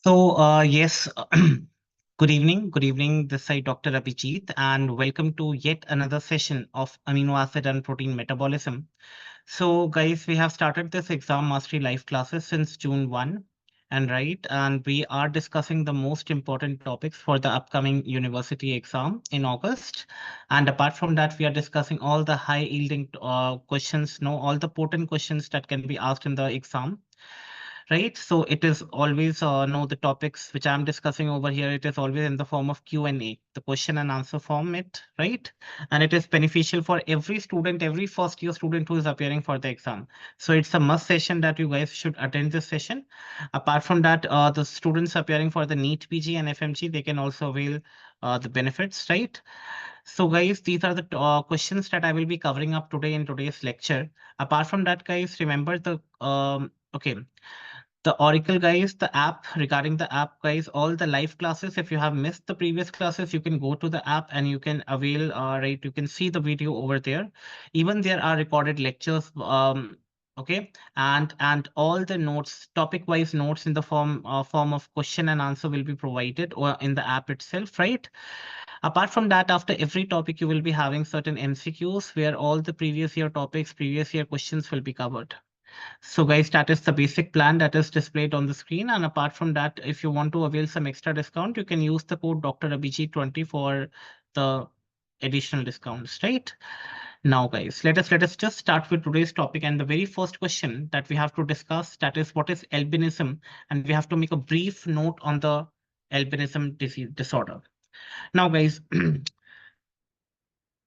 Yes, good evening. Good evening. This is Dr. Abhijeet, and welcome to yet another session of amino acid and protein metabolism. So, guys, we have started this exam mastery live classes since June 1, and we are discussing the most important topics for the upcoming university exam in August. And apart from that, we are discussing all the high yielding questions, no, all the potent questions that can be asked in the exam, right? So it is always no the topics which I'm discussing over here. It is always in the form of Q&A, the question and answer format, right? And it is beneficial for every student, every first year student who is appearing for the exam. So it's a must session that you guys should attend this session. Apart from that, the students appearing for the NEET PG and FMG, they can also avail the benefits, right? So guys, these are the questions that I will be covering up today in today's lecture. Apart from that, guys, remember the Auricle guys, the app, regarding the app guys, all the live classes, if you have missed the previous classes, you can go to the app and you can avail, right, you can see the video over there. Even there are recorded lectures, okay, and all the notes, topic wise notes in the form of question and answer will be provided or in the app itself, right? Apart from that, after every topic, you will be having certain MCQs where all the previous year topics, previous year questions will be covered. So guys, that is the basic plan that is displayed on the screen. And apart from that, if you want to avail some extra discount, you can use the code Dr.Abhijeet20 for the additional discounts, right? Now, guys, let us just start with today's topic. And the very first question that we have to discuss, that is what is albinism? And we have to make a brief note on the albinism disorder. Now, guys,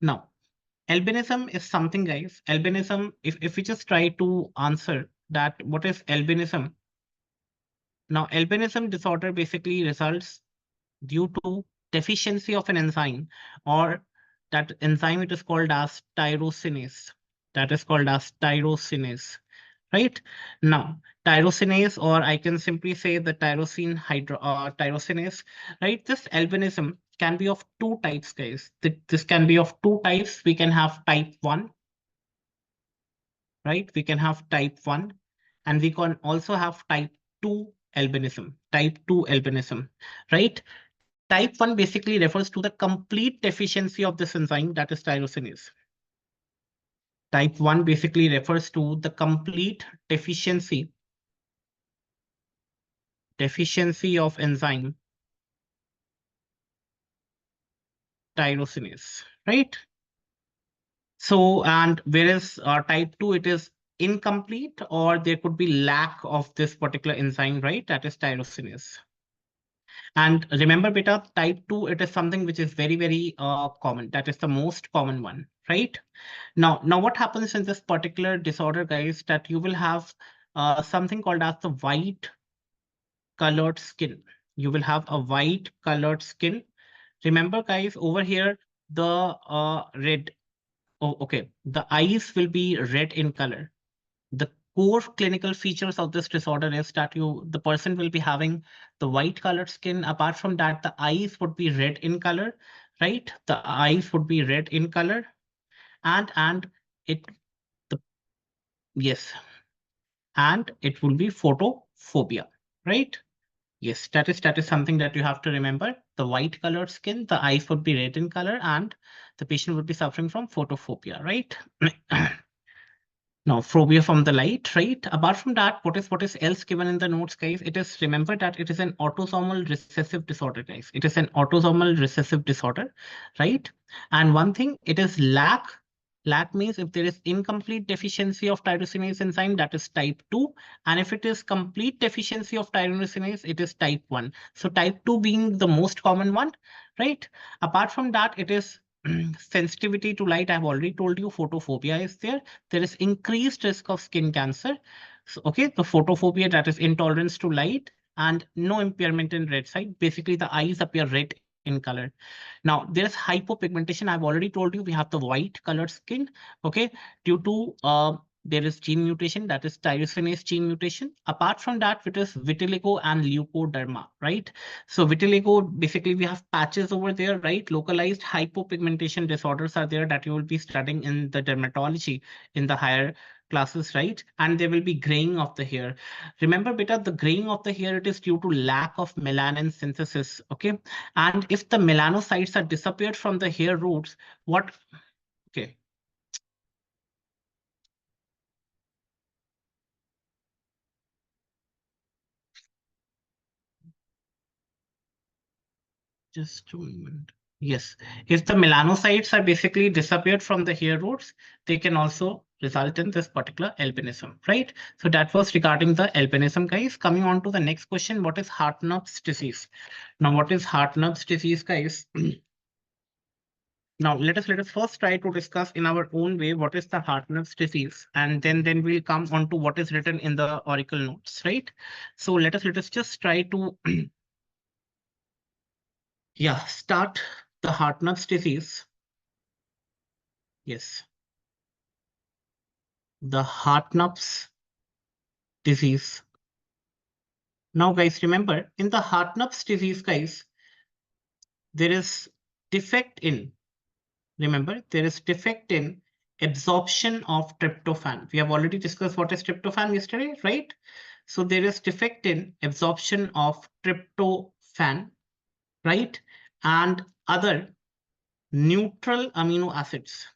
now albinism is something, guys. Albinism, if we just try to answer that, what is albinism? Now, albinism disorder basically results due to deficiency of an enzyme, or that enzyme it is called as tyrosinase. That is called as tyrosinase, right? Now, tyrosinase, or I can simply say the tyrosinase, right? This albinism can be of two types, guys. This can be of two types. We can have type 1, right? We can have type 1, and we can also have type 2 albinism, right? Type 1 basically refers to the complete deficiency of this enzyme, that is tyrosinase. Type 1 basically refers to the complete deficiency of enzyme tyrosinase, right? So, and whereas type 2, it is incomplete, or there could be lack of this particular enzyme, right? That is tyrosinase. And remember, beta, type 2, it is something which is very, very common. That is the most common one, right? Now what happens in this particular disorder, guys, that you will have something called as the white colored skin. You will have a white colored skin. Remember, guys, over here, the red, oh, okay, the eyes will be red in color. The core clinical features of this disorder is that the person will be having the white colored skin. Apart from that, the eyes would be red in color, right? The eyes would be red in color, and it the yes, and it will be photophobia, right? Yes, that is something that you have to remember. The white colored skin, the eyes would be red in color, and the patient would be suffering from photophobia, right? Now, phobia from the light, right? Apart from that, what is else given in the notes, guys? It is, remember that it is an autosomal recessive disorder, guys. It is an autosomal recessive disorder, right? And one thing, it is lack. Lack means if there is incomplete deficiency of tyrosinase enzyme, that is type 2. And if it is complete deficiency of tyrosinase, it is type 1. So type 2 being the most common one, right? Apart from that, it is sensitivity to light. I've already told you photophobia is there. There is increased risk of skin cancer. So, okay, the photophobia, that is intolerance to light, and no impairment in red sight. Basically, the eyes appear red in color. Now, there's hypopigmentation. I've already told you we have the white colored skin, okay, due to there is gene mutation, that is tyrosinase gene mutation. Apart from that, it is vitiligo and leukoderma, right? So vitiligo, basically we have patches over there, right? Localized hypopigmentation disorders are there that you will be studying in the dermatology in the higher classes, right? And there will be graying of the hair. Remember, beta, the graying of the hair, it is due to lack of melanin synthesis, okay? And if the melanocytes are disappeared from the hair roots, what, okay. Just a moment. Yes, if the melanocytes are basically disappeared from the hair roots, they can also result in this particular albinism, right? So that was regarding the albinism, guys. Coming on to the next question, what is Hartnupp's disease? Now, what is Hartnupp's disease, guys? Now, let us first try to discuss in our own way what is the Hartnupp's disease, and then we'll come on to what is written in the Auricle notes, right? So let us just try to yeah, start the Hartnupp's disease. Yes, the Hartnupp's disease. Now, guys, remember in the Hartnupp's disease, guys, there is defect in, remember, there is defect in absorption of tryptophan. We have already discussed what is tryptophan yesterday, right? So there is defect in absorption of tryptophan, right? And other neutral amino acids,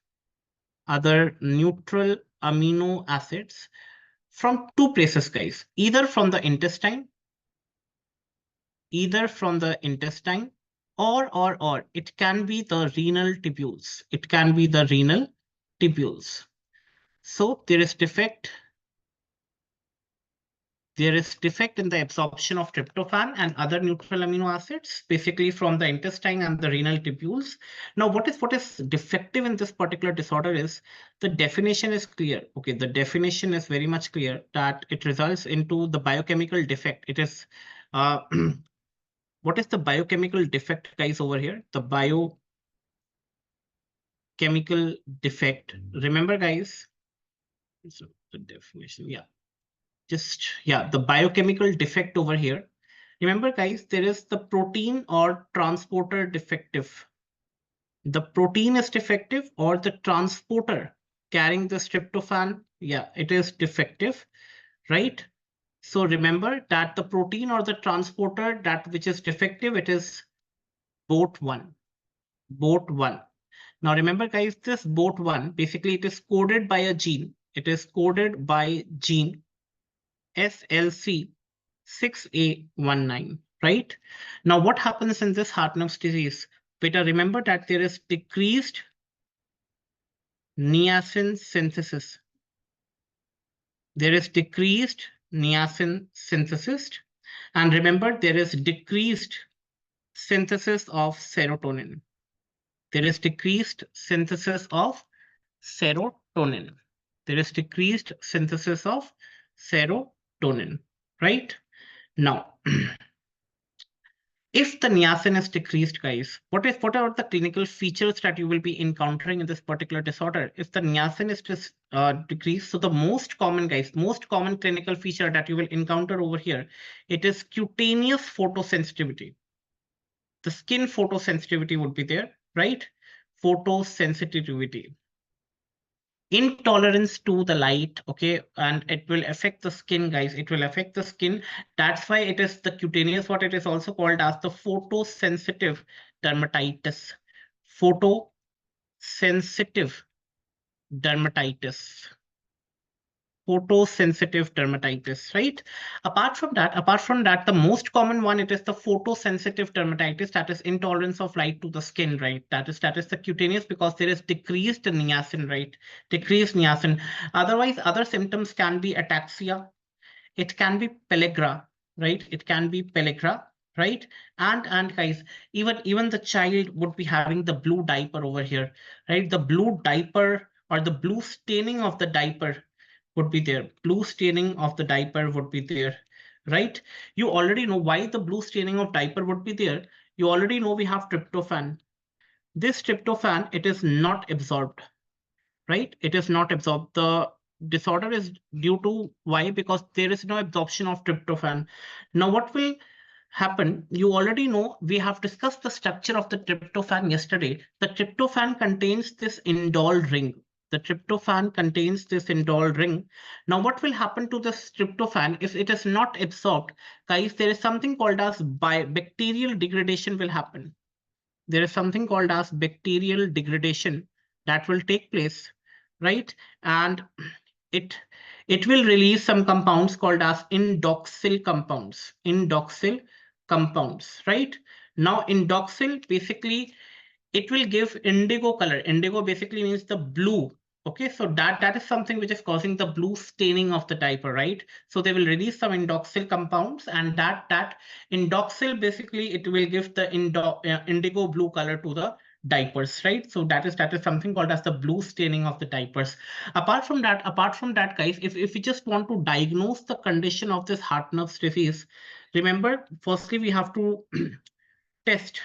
from two places, guys, either from the intestine, or it can be the renal tubules. It can be the renal tubules. So there is defect in the absorption of tryptophan and other neutral amino acids, basically from the intestine and the renal tubules. Now, what is defective in this particular disorder is the definition is clear. Okay, the definition is very much clear that it results into the biochemical defect. It is what is the biochemical defect, guys, over here? The biochemical defect. Remember, guys, so the definition, yeah. The biochemical defect over here. Remember, guys, there is the protein or transporter defective. The protein is defective or the transporter carrying the tryptophan, yeah, it is defective, right? So remember that the protein or the transporter that which is defective, it is BOAT1. BOAT1. Now remember, guys, this BOAT1, basically it is coded by a gene. It is coded by gene SLC6A19, right? Now, what happens in this Hartnupp's disease? Beta, remember that there is decreased niacin synthesis. There is decreased niacin synthesis. And remember, there is decreased synthesis of serotonin. There is decreased synthesis of serotonin. There is decreased synthesis of serotonin, right? Now, if the niacin is decreased, guys, what are the clinical features that you will be encountering in this particular disorder? If the niacin is decreased, so the most common, guys, most common clinical feature that you will encounter over here, it is cutaneous photosensitivity. The skin photosensitivity would be there, right? Photosensitivity. Intolerance to the light, okay, and it will affect the skin, guys. It will affect the skin. That's why it is the cutaneous, what it is also called as the photosensitive dermatitis. Photosensitive dermatitis. Photosensitive dermatitis, right? Apart from that, the most common one, it is the photosensitive dermatitis, that is intolerance of light to the skin, right? That is the cutaneous, because there is decreased niacin, right? Decreased niacin. Otherwise, other symptoms can be ataxia. It can be pellagra, right? It can be pellagra, right? And guys, even the child would be having the blue diaper over here, right? The blue diaper or the blue staining of the diaper would be there. Blue staining of the diaper would be there, right? You already know why the blue staining of diaper would be there. You already know we have tryptophan. This tryptophan, it is not absorbed, right? It is not absorbed. The disorder is due to why? Because there is no absorption of tryptophan. Now, what will happen? You already know we have discussed the structure of the tryptophan yesterday. The tryptophan contains this indole ring. The tryptophan contains this indole ring. Now, what will happen to this tryptophan if it is not absorbed? Guys, there is something called as bacterial degradation will happen. There is something called as bacterial degradation that will take place, right? And it it will release some compounds called as indoxyl compounds. Indoxyl compounds, right? Now, indoxyl basically it will give indigo color. Indigo basically means the blue. Okay, so that is something which is causing the blue staining of the diaper, right? So they will release some indoxyl compounds, and that indoxyl basically it will give the indigo blue color to the diapers, right? So that is something called as the blue staining of the diapers. Apart from that, guys, if we just want to diagnose the condition of this heart nerves disease, remember, firstly we have to test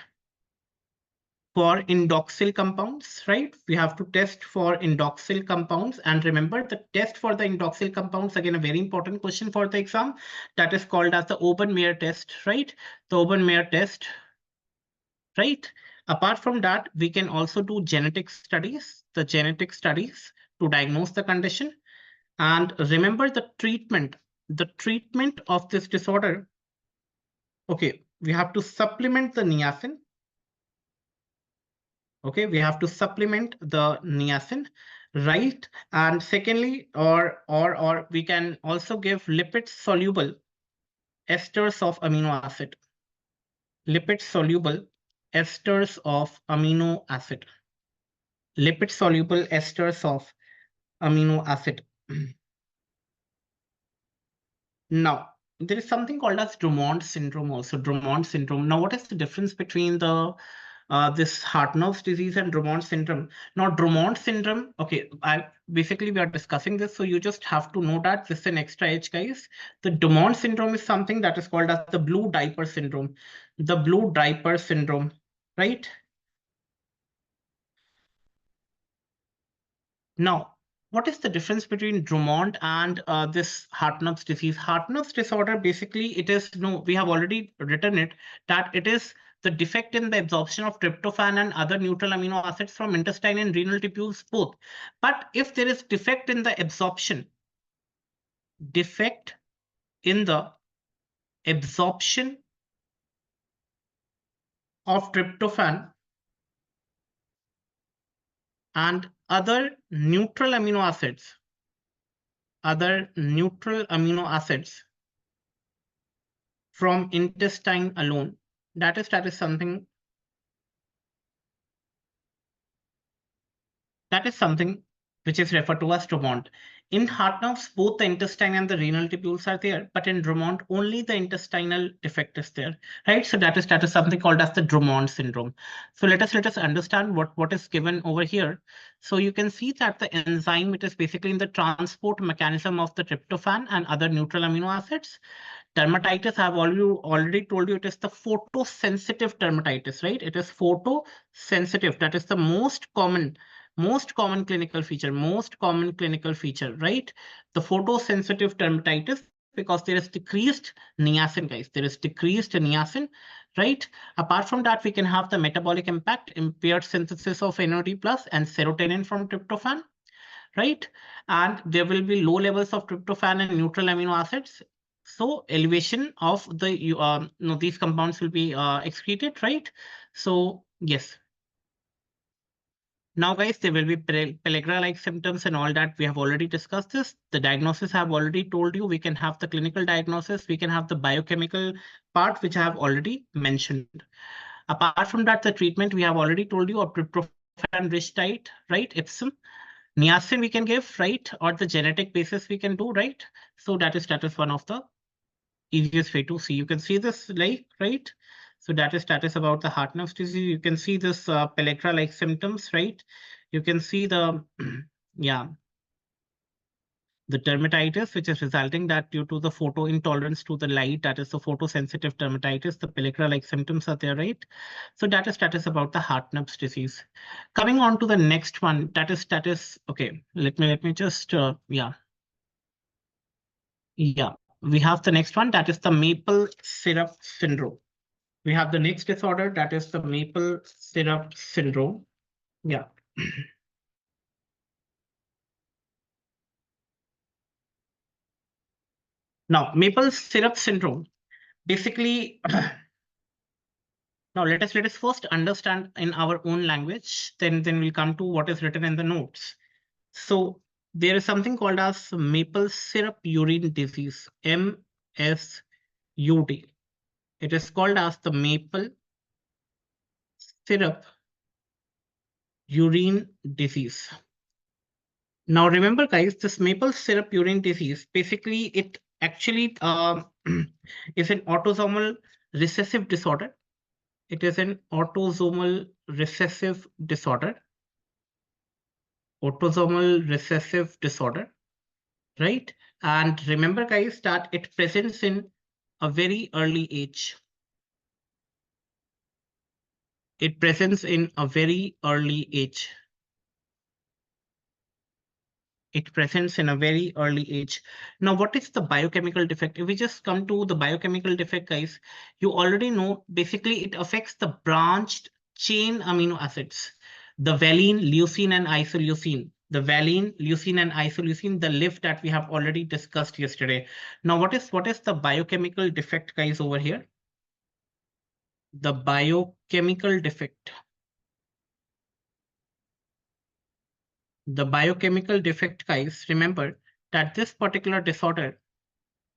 for indoxyl compounds, right? We have to test for indoxyl compounds. And remember the test for the indoxyl compounds, again, a very important question for the exam, that is called as the Oben-Mayer test, right? The Oben-Mayer test, right? Apart from that, we can also do genetic studies, the genetic studies to diagnose the condition. And remember the treatment of this disorder. Okay, we have to supplement the niacin. Okay, we have to supplement the niacin, right? And secondly, or we can also give lipid soluble esters of amino acid. Lipid soluble esters of amino acid. Lipid soluble esters of amino acid. Now, there is something called as Drummond syndrome also. Drummond syndrome. Now, what is the difference between the this heart nerves disease and Drummond syndrome? Now, Drummond syndrome, okay, basically we are discussing this, so you just have to know that this is an extra edge, guys. The Drummond syndrome is something that is called as the blue diaper syndrome. The blue diaper syndrome, right? Now, what is the difference between Drummond and this Hartnupp's disease? Hartnupp's disorder, basically, it is, no, we have already written it, that it is the defect in the absorption of tryptophan and other neutral amino acids from intestine and renal tubules both. But if there is defect in the absorption, defect in the absorption of tryptophan and other neutral amino acids from intestine alone. That is something which is referred to as Drummond. In heart nerves, both the intestine and the renal tubules are there, but in Drummond, only the intestinal defect is there, right? So that is something called as the Drummond syndrome. So let us understand what is given over here. So you can see that the enzyme, it is basically in the transport mechanism of the tryptophan and other neutral amino acids. Dermatitis, I've already told you, it is the photosensitive dermatitis, right? It is photosensitive. That is the most common clinical feature, right? The photosensitive dermatitis, because there is decreased niacin, guys. There is decreased niacin, right? Apart from that, we can have the metabolic impact, impaired synthesis of NOD plus and serotonin from tryptophan, right? And there will be low levels of tryptophan and neutral amino acids. So elevation of the no, these compounds will be excreted, right? So yes. Now, guys, there will be pellagra-like symptoms and all that. We have already discussed this. The diagnosis I have already told you. We can have the clinical diagnosis. We can have the biochemical part, which I have already mentioned. Apart from that, the treatment we have already told you, a tryptophan-rich diet, right? Ipsum. Niacin we can give, right? Or the genetic basis we can do, right? So that is one of the easiest way to see. You can see this like, right? So that is about the heart nerve disease. You can see this pellagra-like symptoms, right? You can see the yeah, the dermatitis, which is resulting that due to the photo intolerance to the light, that is the photosensitive dermatitis, the pellagra-like symptoms are there, right? So that is about the heart nerve disease. Coming on to the next one, that is okay. Let me just yeah. We have the next one, that is the maple syrup syndrome. We have the next disorder, that is the maple syrup syndrome. Yeah. Now, maple syrup syndrome. Basically, now let us first understand in our own language. Then we'll come to what is written in the notes. So there is something called as maple syrup urine disease, MSUD. It is called as the maple syrup urine disease. Now remember, guys, this maple syrup urine disease, basically it actually is an autosomal recessive disorder. It is an autosomal recessive disorder. Autosomal recessive disorder, right? And remember, guys, that it presents in a very early age. It presents in a very early age. It presents in a very early age. Now, what is the biochemical defect? If we just come to the biochemical defect, guys, you already know basically it affects the branched chain amino acids, the valine, leucine, and isoleucine. The valine, leucine, and isoleucine, the lift that we have already discussed yesterday. Now, what is the biochemical defect, guys, over here? The biochemical defect. The biochemical defect, guys, remember that this particular disorder,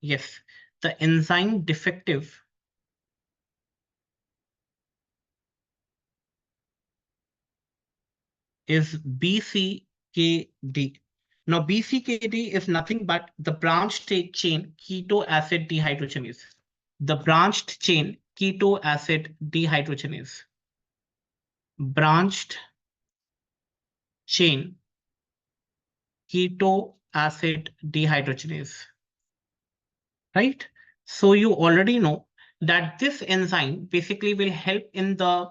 yes, the enzyme defective is BCKD. Now, BCKD is nothing but the branched chain keto acid dehydrogenase. The branched chain keto acid dehydrogenase. Branched chain keto acid dehydrogenase. Right? So you already know that this enzyme basically will help in the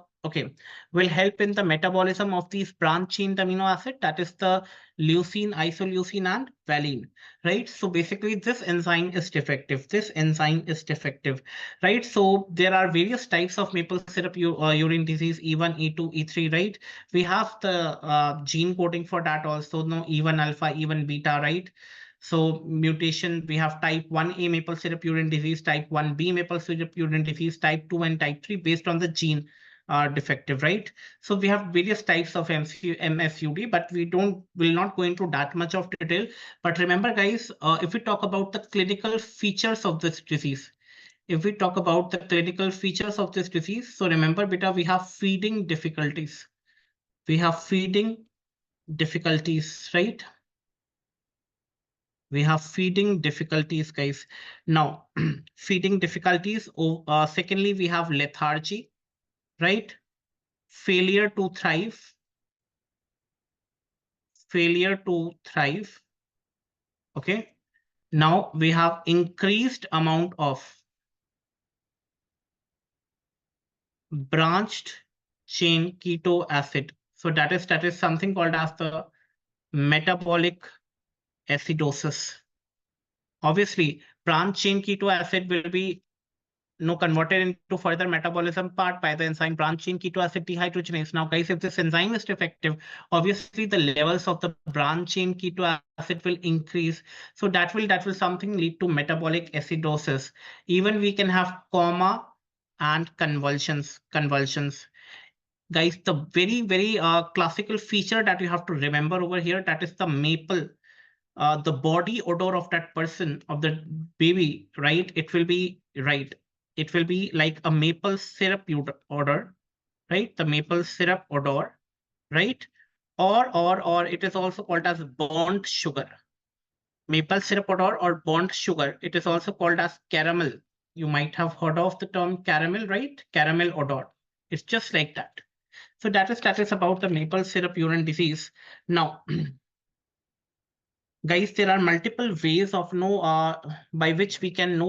will help in the metabolism of these branch chain amino acid, that is the leucine, isoleucine, and valine, right? So basically this enzyme is defective. This enzyme is defective, right? So there are various types of maple syrup urine disease, E1, E2, E3, right? We have the gene coding for that also, no, E1 alpha, E1 beta, right? So mutation, we have type 1A maple syrup urine disease, type 1B maple syrup urine disease, type 2 and type 3 based on the gene defective, right? So we have various types of MSUD, but will not go into that much of detail. But remember, guys, if we talk about the clinical features of this disease, if we talk about the clinical features of this disease, so remember, beta, we have feeding difficulties. We have feeding difficulties, right? We have feeding difficulties, guys. Now, feeding difficulties. Secondly, we have lethargy, right? Failure to thrive. Failure to thrive. Okay. Now we have increased amount of branched chain keto acid. So that is something called as the metabolic acidosis. Obviously, branched chain keto acid will be converted into further metabolism part by the enzyme branched chain keto acid dehydrogenase. Now, guys, if this enzyme is defective, obviously the levels of the branched chain keto acid will increase. So that will something lead to metabolic acidosis. Even we can have coma and convulsions. Guys, the very classical feature that you have to remember over here, that is the maple, the body odor of that person, of the baby, right? It will be right. It will be like a maple syrup odor, right? The maple syrup odor, right? Or it is also called as burnt sugar. Maple syrup odor or burnt sugar. It is also called as caramel. You might have heard of the term caramel, right? Caramel odor. It's just like that. So that is about the maple syrup urine disease. Now, guys, there are multiple ways of by which we can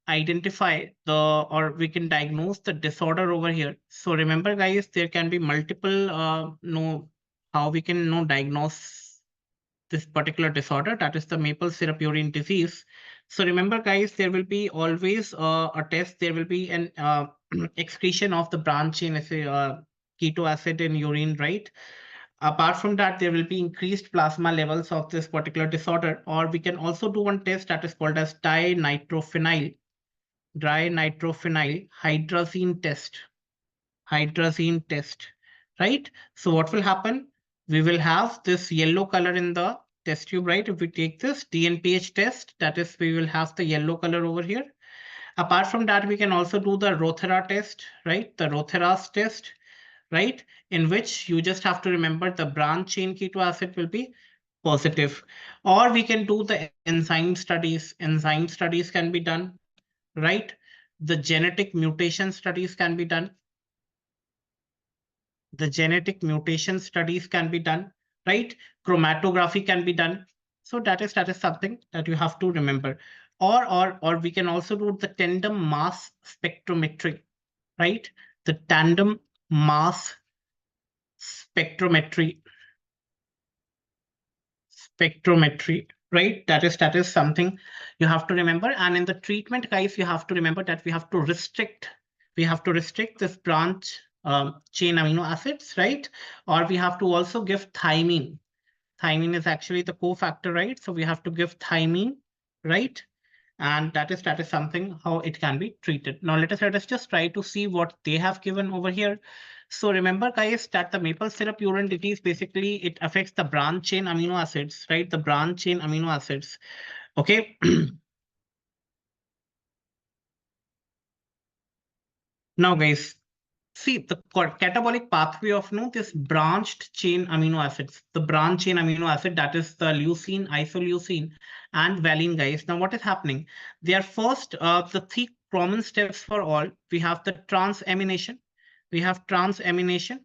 identify the, or we can diagnose the disorder over here. So remember, guys, there can be multiple know how we can diagnose this particular disorder, that is the maple syrup urine disease. So remember, guys, there will be always a test. There will be an excretion of the branch chain keto acid in urine, right? Apart from that, there will be increased plasma levels of this particular disorder, or we can also do one test that is called as dinitrophenyl hydrazine test. Hydrazine test, right? So what will happen? We will have this yellow color in the test tube, right? If we take this DNPH test, that is, we will have the yellow color over here. Apart from that, we can also do the Rothera test, right? The Rothera's test, right? In which you just have to remember the branch chain keto acid will be positive. Or we can do the enzyme studies. Enzyme studies can be done, right? The genetic mutation studies can be done. The genetic mutation studies can be done, right? Chromatography can be done. So that is something that you have to remember. Or we can also do the tandem mass spectrometry, right? The tandem mass spectrometry, right? That is something you have to remember. And in the treatment, guys, you have to remember that we have to restrict this branch chain amino acids, right? Or we have to also give thymine. Thymine is actually the cofactor, right? So we have to give thymine, right? And that is something how it can be treated. Now let us just try to see what they have given over here. So remember, guys, that the maple syrup urine disease, basically it affects the branch chain amino acids, right? The branch chain amino acids. Okay. Now, guys, see the catabolic pathway of this branched chain amino acids. The branch chain amino acid, that is the leucine, isoleucine, and valine, guys. Now, what is happening? They are first the three common steps for all. We have the transamination. We have transamination.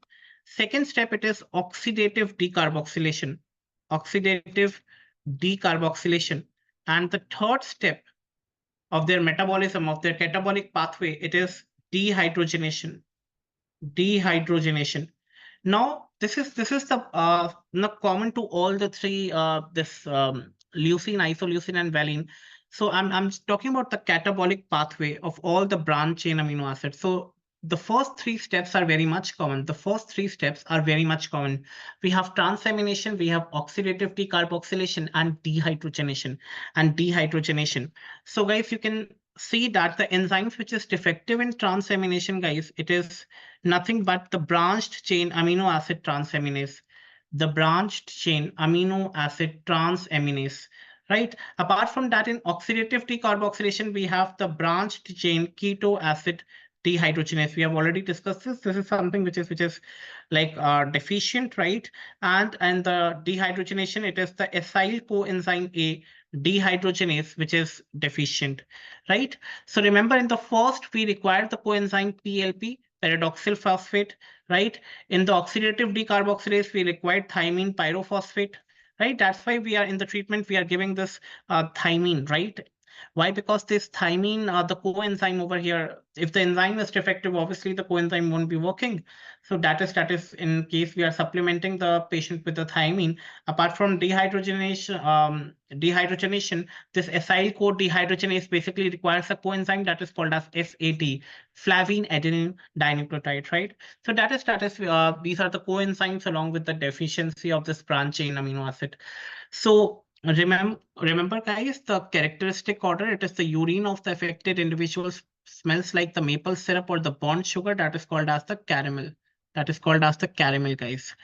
Second step, it is oxidative decarboxylation. Oxidative decarboxylation. And the third step of their metabolism, of their catabolic pathway, it is dehydrogenation. Dehydrogenation. Now, this is the not common to all the three this leucine, isoleucine, and valine. So I'm talking about the catabolic pathway of all the branch chain amino acids. So the first three steps are very much common. The first three steps are very much common. We have transamination, we have oxidative decarboxylation, and dehydrogenation. So guys, you can see that the enzymes which is defective in transamination, guys, it is nothing but the branched chain amino acid transaminase. The branched chain amino acid transaminase, right? Apart from that, in oxidative decarboxylation, we have the branched chain keto acid dehydrogenase. We have already discussed this. This is something which is like deficient, right? And the dehydrogenation, it is the acyl coenzyme A dehydrogenase, which is deficient, right? So remember, in the first, we require the coenzyme PLP, pyridoxal phosphate, right? In the oxidative decarboxylase, we require thymine pyrophosphate, right? That's why we are in the treatment, we are giving this thymine, right? Why? Because this thymine, the coenzyme over here, if the enzyme is defective, obviously the coenzyme won't be working. So that is in case we are supplementing the patient with the thymine. Apart from dehydrogenation, this acyl CoA dehydrogenase basically requires a coenzyme that is called as FAD, flavine adenine dinucleotide, right? So that is these are the coenzymes along with the deficiency of this branch chain amino acid. So remember, guys, the characteristic order, it is the urine of the affected individuals smells like the maple syrup or the burnt sugar, that is called as the caramel. That is called as the caramel, guys.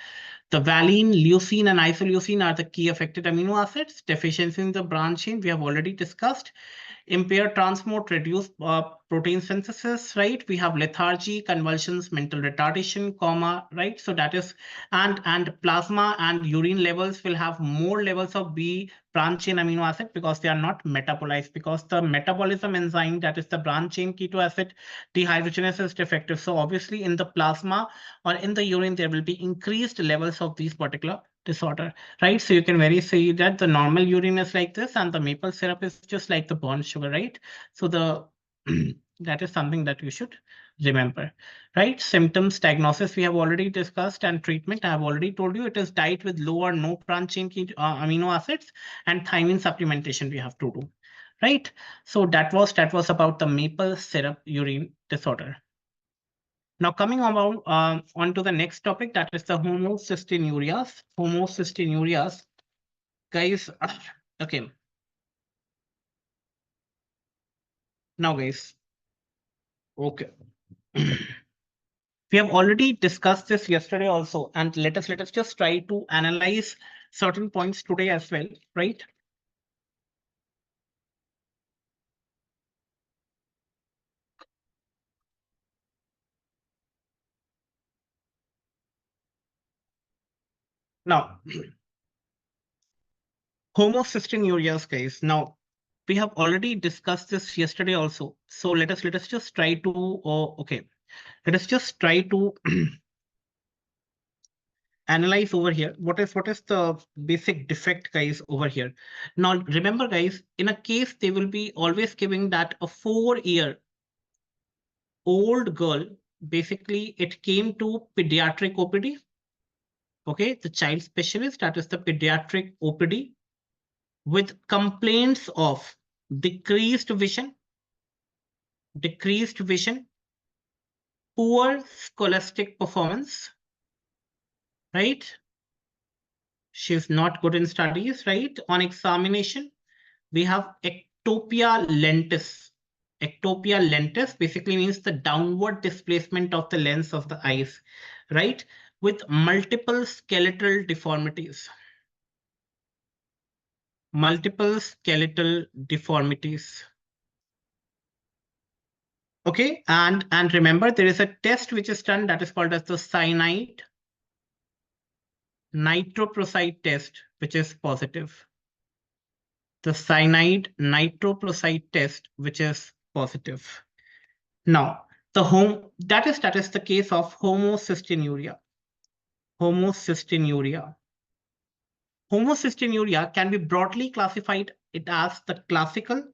The valine, leucine, and isoleucine are the key affected amino acids. Deficiency in the branch chain, we have already discussed. Impaired transport, reduced protein synthesis, right? We have lethargy, convulsions, mental retardation, coma, right? So that is, and plasma and urine levels will have more levels of B branch chain amino acid because they are not metabolized, because the metabolism enzyme, that is the branch chain keto acid dehydrogenase, is defective. So obviously in the plasma or in the urine, there will be increased levels of these particular disorder, right? So you can very see that the normal urine is like this and the maple syrup is just like the burnt sugar, right? So the that is something that you should remember, right? Symptoms, diagnosis, we have already discussed, and treatment, I have already told you, it is diet with low or no branch chain amino acids, and thymine supplementation we have to do, right? So that was about the maple syrup urine disorder. Now coming on to the next topic, that is the homocystinuria. Homocystinuria, guys. Okay. Now, guys. Okay. We have already discussed this yesterday also, and let us just try to analyze certain points today as well, right? Now, homocystinuria, guys. Now, we have already discussed this yesterday also. So let us just try to okay. Let us just try to analyze over here. What is the basic defect, guys, over here? Now, remember, guys, in a case they will be always giving that a 4-year old girl, basically it came to pediatric OPD. Okay, the child specialist, that is the pediatric OPD, with complaints of decreased vision, poor scholastic performance, right? She's not good in studies, right? On examination, we have ectopia lentis. Ectopia lentis basically means the downward displacement of the lens of the eyes, right? With multiple skeletal deformities. Multiple skeletal deformities. Okay, and remember there is a test which is done that is called as the cyanide nitroprusside test, which is positive. The cyanide nitroprusside test, which is positive. Now, that is the case of homocystinuria. Homocystinuria. Homocystinuria can be broadly classified it as the classical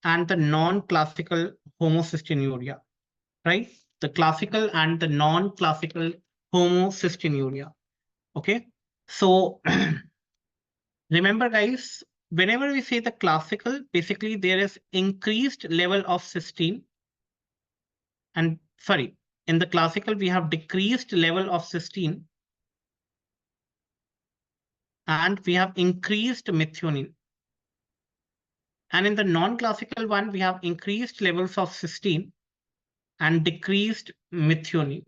and the non-classical homocystinuria, right? The classical and the non-classical homocystinuria. Okay. So remember, guys, whenever we say the classical, basically there is increased level of cysteine. And sorry, in the classical, we have decreased level of cysteine and we have increased methionine. And in the non-classical one, we have increased levels of cysteine and decreased methionine.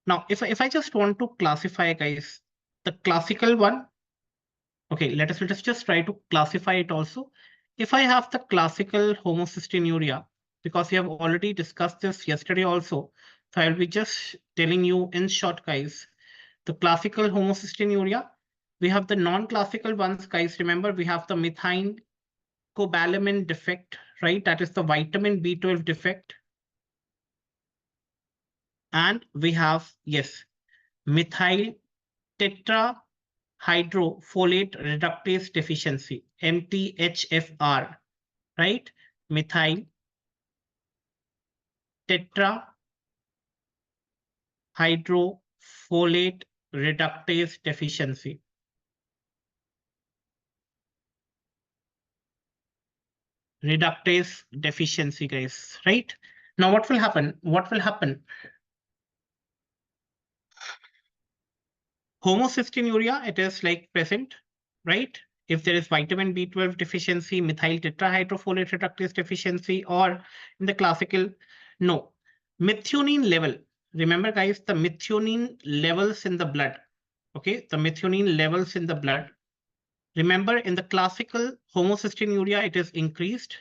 Now, if I just want to classify, guys, the classical one, okay, let us just try to classify it also. If I have the classical homocystinuria, because we have already discussed this yesterday also, so I'll be just telling you in short, guys, the classical homocystinuria, we have the non-classical ones, guys. Remember, we have the methine cobalamin defect, right? That is the vitamin B12 defect. And we have, yes, methyl tetrahydrofolate reductase deficiency, MTHFR, right? Methyl tetrahydrofolate reductase deficiency. Reductase deficiency, guys, right? Now, what will happen? What will happen? Homocystinuria, it is like present, right? If there is vitamin B12 deficiency, methyl tetrahydrofolate reductase deficiency, or in the classical, no. Methionine level. Remember, guys, the methionine levels in the blood. Okay, the methionine levels in the blood. Remember, in the classical homocystinuria, it is increased.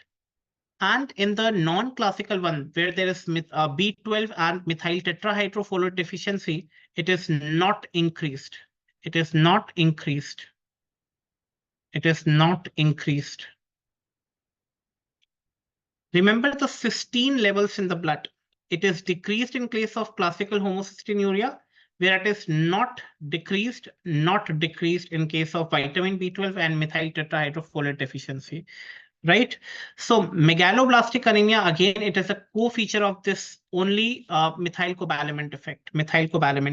And in the non-classical one, where there is B12 and methyl tetrahydrofolate deficiency, it is not increased. It is not increased. It is not increased. Remember the cysteine levels in the blood. It is decreased in case of classical homocystinuria, where it is not decreased in case of vitamin B12 and methyl tetrahydrofolate deficiency. Right? So megaloblastic anemia, again, it is a co-feature of this only methyl cobalamin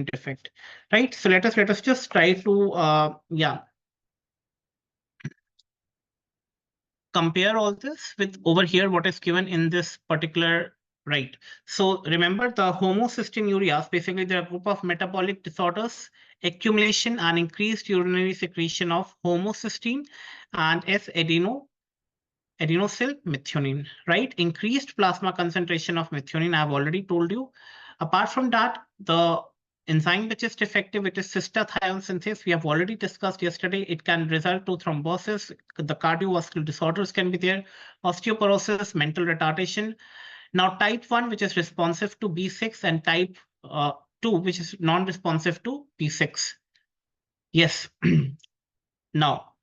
defect, right? So let us just try to, yeah. compare all this with over here what is given in this particular, right? So remember the homocystinuria, basically they're a group of metabolic disorders, accumulation and increased urinary secretion of homocysteine and adenosyl methionine, right? Increased plasma concentration of methionine, I've already told you. Apart from that, the enzyme which is defective, it is cystathione synthase. We have already discussed yesterday. It can result to thrombosis. The cardiovascular disorders can be there, osteoporosis, mental retardation. Now, type 1, which is responsive to B6, and type 2, which is non-responsive to B6. Yes. Now,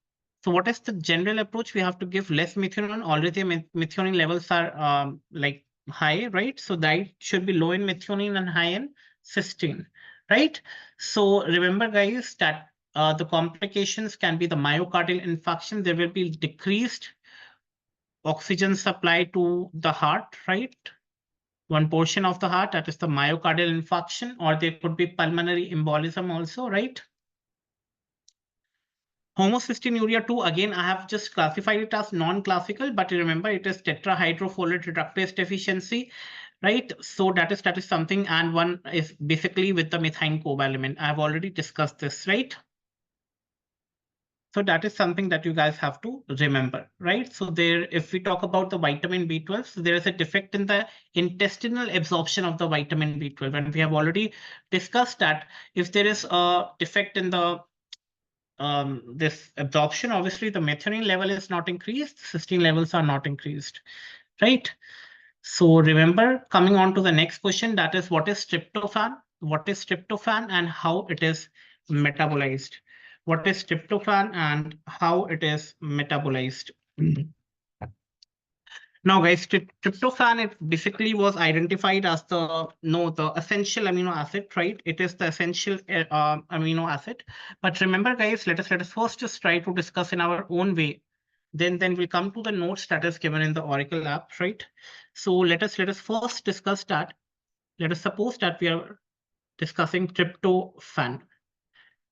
so what is the general approach? We have to give less methionine. Already methionine levels are like high, right? So that should be low in methionine and high in cysteine, right? So remember, guys, that the complications can be the myocardial infarction. There will be decreased oxygen supply to the heart, right? One portion of the heart, that is the myocardial infarction, or there could be pulmonary embolism also, right? Homocystinuria 2, again, I have just classified it as non-classical, but remember it is tetrahydrofolate reductase deficiency, right? So that is something, and one is basically with the methine cobalamin. I have already discussed this, right? So that is something that you guys have to remember, right? So there, if we talk about the vitamin B12, so there is a defect in the intestinal absorption of the vitamin B12. And we have already discussed that if there is a defect in the this absorption, obviously the methionine level is not increased, cysteine levels are not increased, right? So remember, coming on to the next question, that is what is tryptophan? What is tryptophan and how it is metabolized? What is tryptophan and how it is metabolized? Now, guys, tryptophan, it basically was identified as the essential amino acid, right? It is the essential amino acid. But remember, guys, let us first just try to discuss in our own way. Then we'll come to the notes that is given in the Auricle app, right? So let us first discuss that. Let us suppose that we are discussing tryptophan.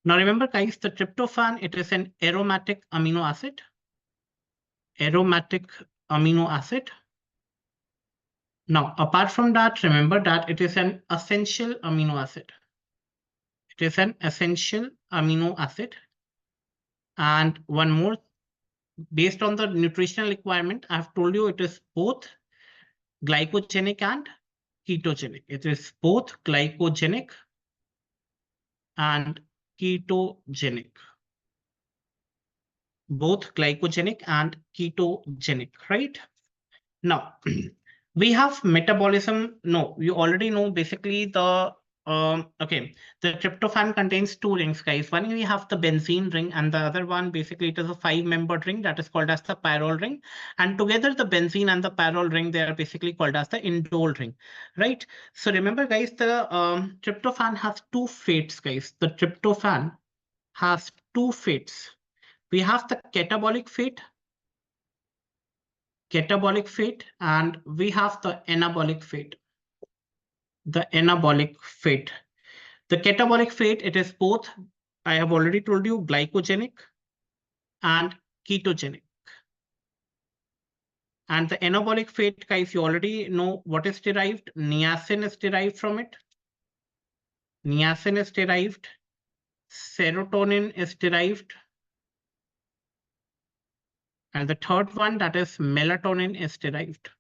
Now, remember, guys, the tryptophan, it is an aromatic amino acid. Aromatic amino acid. Now, apart from that, remember that it is an essential amino acid. It is an essential amino acid. And one more, based on the nutritional requirement, I've told you it is both glycogenic and ketogenic. It is both glycogenic and ketogenic. Both glycogenic and ketogenic, right? Now, we have metabolism. No, you already know basically the okay. The tryptophan contains two rings, guys. One we have the benzene ring, and the other one basically it is a 5-membered ring that is called as the pyrrole ring. And together the benzene and the pyrrole ring, they are basically called as the indole ring, right? So remember, guys, the tryptophan has two fates, guys. The tryptophan has two fates. We have the catabolic fate, and we have the anabolic fate. The anabolic fate. The catabolic fate, it is both, I have already told you, glycogenic and ketogenic. And the anabolic fate, guys, you already know what is derived. Niacin is derived from it. Niacin is derived. Serotonin is derived. And the third one, that is melatonin, is derived.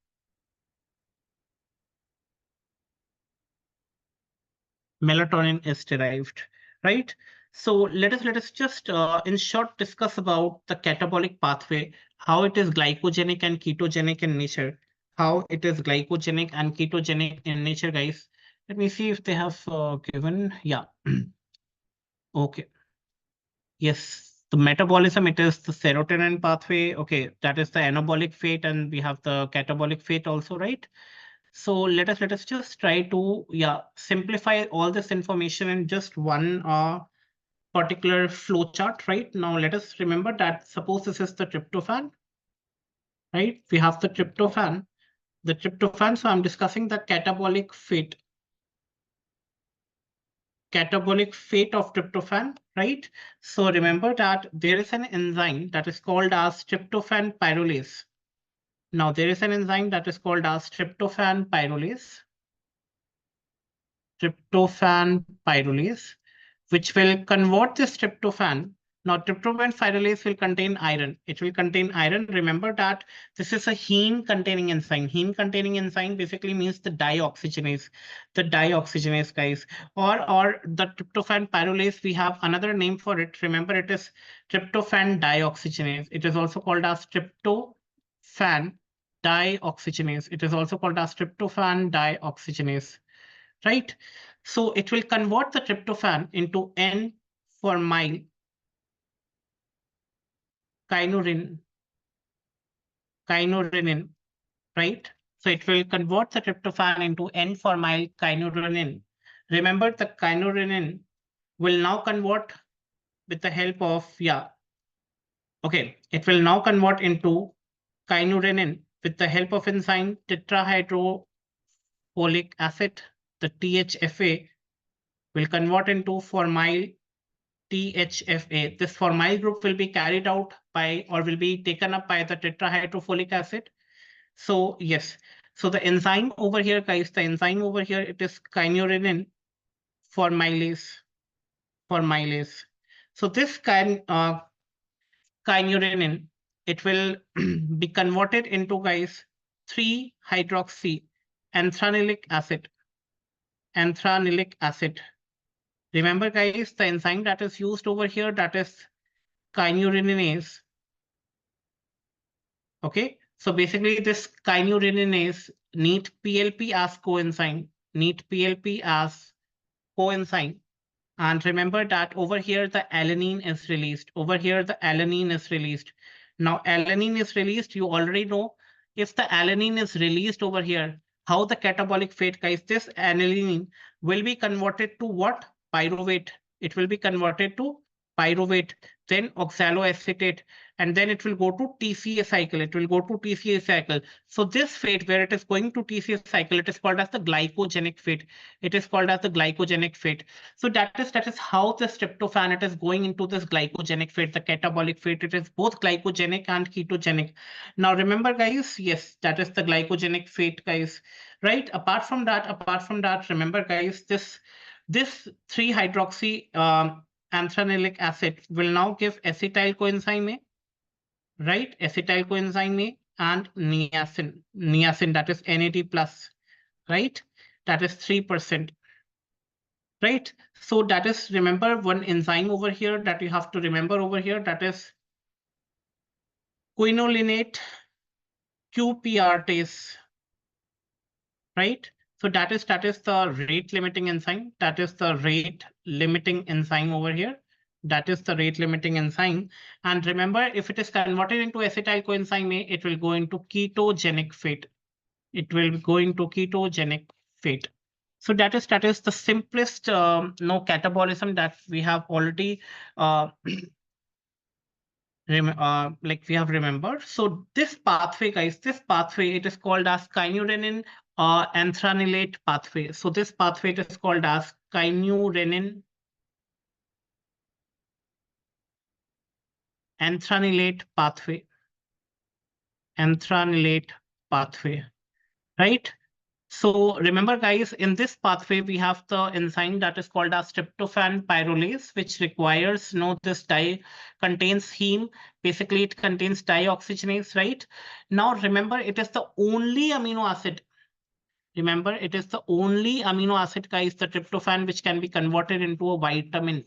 Melatonin is derived, right? So let us just in short discuss about the catabolic pathway, how it is glycogenic and ketogenic in nature, how it is glycogenic and ketogenic in nature, guys. Let me see if they have given. Yeah. Okay. Yes, the metabolism, it is the serotonin pathway. Okay, that is the anabolic fate, and we have the catabolic fate also, right? So let us just try to simplify all this information in just one particular flow chart, right? Now let us remember that suppose this is the tryptophan, right? We have the tryptophan. The tryptophan, so I'm discussing the catabolic fate. catabolic fate of tryptophan, right? So remember that there is an enzyme that is called as tryptophan pyrrolase. Now there is an enzyme that is called as tryptophan pyrrolase. Tryptophan pyrrolase, which will convert this tryptophan. Now, tryptophan pyrrolase will contain iron. It will contain iron. Remember that this is a heme-containing enzyme. Heme-containing enzyme basically means the dioxygenase. The dioxygenase, guys. Or the tryptophan pyrrolase, we have another name for it. Remember, it is tryptophan dioxygenase. It is also called as tryptophan dioxygenase. It is also called as tryptophan dioxygenase, right? So it will convert the tryptophan into N-formyl kynurenine, right? So it will convert the tryptophan into N-formyl kynurenine. Remember, the kynurenine will now convert with the help of, okay, it will now convert into kynurenine with the help of enzyme tetrahydrofolic acid. The THFA will convert into formyl THFA. This formyl group will be carried out by or will be taken up by the tetrahydrofolic acid. So yes, so the enzyme over here, guys, the enzyme over here, it is kynurenine formylase. So this kynurenine, it will be converted into, guys, 3-hydroxy anthranylic acid. Remember, guys, the enzyme that is used over here, that is kynureninase. Okay, so basically this kynureninase need PLP as coenzyme, And remember that over here the alanine is released. Now alanine is released, you already know. If the alanine is released over here, how the catabolic fate, guys, this alanine will be converted to what? Pyruvate. It will be converted to pyruvate, then oxaloacetate, and then it will go to TCA cycle. So this fate, where it is going to TCA cycle, it is called as the glycogenic fate. So that is how the tryptophan, it is going into this glycogenic fate, the catabolic fate. It is both glycogenic and ketogenic. Now remember, guys, yes, that is the glycogenic fate, guys, right? Apart from that, remember, guys, this 3-hydroxy anthranylic acid will now give acetyl coenzyme A, right? Acetyl coenzyme A and niacin, that is NAD plus, right? That is 3%. Right? So that is, remember, one enzyme over here that you have to remember over here, that is quinolinate QPRTase, right? So that is the rate limiting enzyme. Over here. And remember, if it is converted into acetyl coenzyme A, it will go into ketogenic fate. So that is the simplest no catabolism that we have already we have remembered. So this pathway, guys, it is called as kynurenine anthranilate pathway. So this pathway, it is called as kynurenine anthranilate pathway. Right? So remember, guys, in this pathway, we have the enzyme that is called as tryptophan pyrrolase, which requires, this contains heme. Basically, it contains dioxygenase, right? Now, remember, it is the only amino acid. Guys, the tryptophan, which can be converted into a vitamin,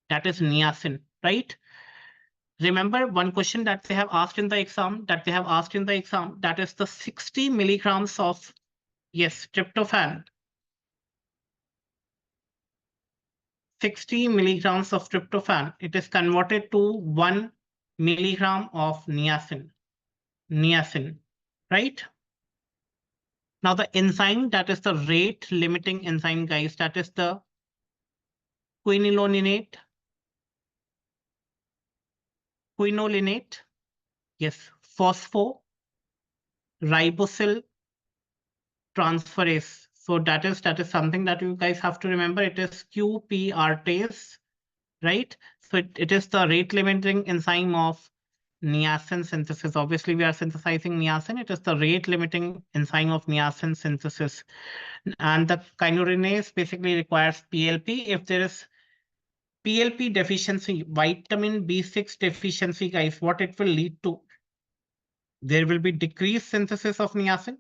that is niacin, right? Remember one question that they have asked in the exam, that is the 60 milligrams of, yes, tryptophan. 60 milligrams of tryptophan, it is converted to 1 milligram of niacin, right? Now the enzyme that is the rate limiting enzyme, guys, that is the quinolinate, yes, phosphoribosyl transferase. So that is something that you guys have to remember. It is QPRTase, right? So it is the rate limiting enzyme of niacin synthesis. Obviously, we are synthesizing niacin. It is the rate limiting enzyme of niacin synthesis. And the kynurenase basically requires PLP. If there is PLP deficiency, vitamin B6 deficiency, guys, what it will lead to? There will be decreased synthesis of niacin.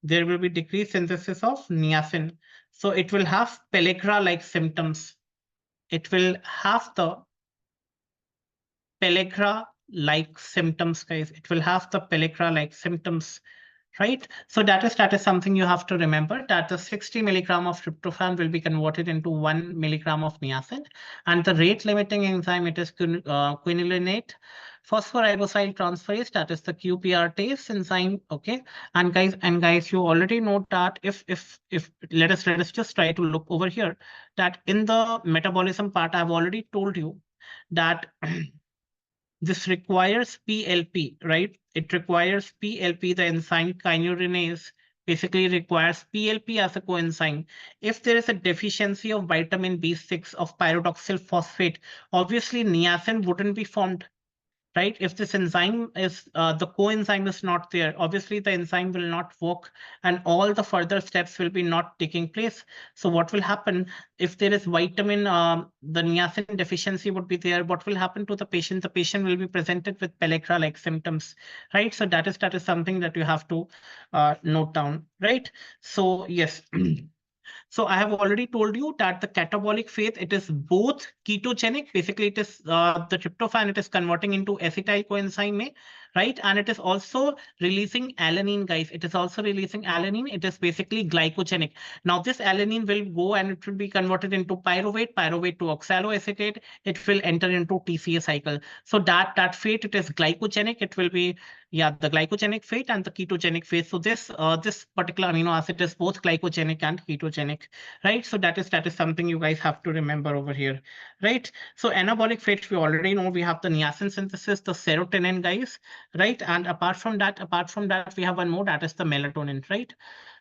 There will be decreased synthesis of niacin. So it will have pellagra-like symptoms. It will have the pellagra-like symptoms, guys. It will have the pellagra-like symptoms, right? So that is something you have to remember, that the 60 milligram of tryptophan will be converted into 1 milligram of niacin, and the rate limiting enzyme, it is quinolinate phosphoribosyl transferase, that is the QPRTase enzyme. Okay, and guys, you already know that if let us just try to look over here, that in the metabolism part, I've already told you that this requires PLP, right? It requires PLP, the enzyme kynurenase basically requires PLP as a coenzyme. If there is a deficiency of vitamin B6 of pyridoxal phosphate, obviously niacin wouldn't be formed, right? If this enzyme is the coenzyme is not there, obviously the enzyme will not work, and all the further steps will be not taking place. So what will happen if there is vitamin, the niacin deficiency would be there? What will happen to the patient? The patient will be presented with pellagra-like symptoms, right? So that is something that you have to note down, right? So yes. So I have already told you that the catabolic phase, it is both ketogenic. Basically, it is the tryptophan, it is converting into acetyl coenzyme A, right? And it is also releasing alanine, guys. It is also releasing alanine. It is basically glycogenic. Now, this alanine will go and it will be converted into pyruvate to oxaloacetate. It will enter into TCA cycle. So that fate, it is glycogenic. It will be, yeah, the glycogenic phase and the ketogenic phase. So this particular amino acid is both glycogenic and ketogenic, right? So that is something you guys have to remember over here, right? So anabolic phase, we already know we have the niacin synthesis, the serotonin, guys, right? And apart from that, we have one more, that is the melatonin, right?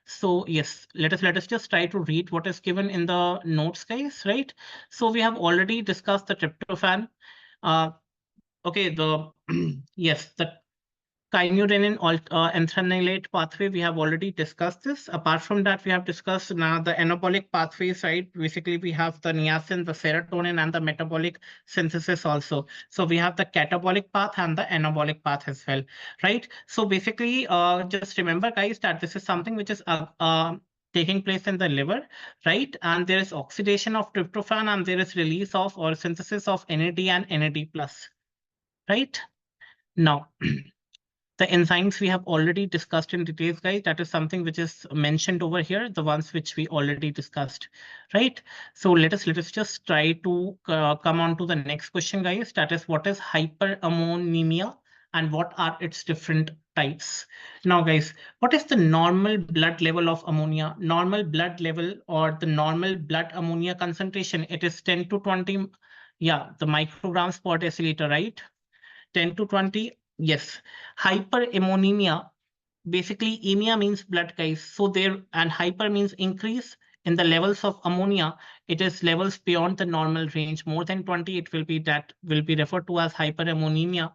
So yes, let us just try to read what is given in the notes, guys, right? So we have already discussed the tryptophan. Uh, okay, the yes, the kynurenine anthranilate pathway, we have already discussed this. Apart from that, we have discussed now the anabolic pathway side. Basically, we have the niacin, the serotonin, and the metabolic synthesis also. So we have the catabolic path and the anabolic path as well, right? So basically, just remember, guys, that this is something which is taking place in the liver, right? And there is oxidation of tryptophan, and there is release of or synthesis of NAD and NAD plus, right? Now, the enzymes we have already discussed in details, guys. That is something which is mentioned over here, the ones which we already discussed, right? So let us just try to come on to the next question, guys. That is, what is hyperammonemia and what are its different types? Now, guys, what is the normal blood level of ammonia? Normal blood level or the normal blood ammonia concentration, it is 10 to 20, yeah, the micrograms per deciliter, right? 10 to 20. Yes. Hyperammonemia, basically emia means blood, guys. So there, and hyper means increase in the levels of ammonia. It is levels beyond the normal range. More than 20, it will be that will be referred to as hyperammonemia,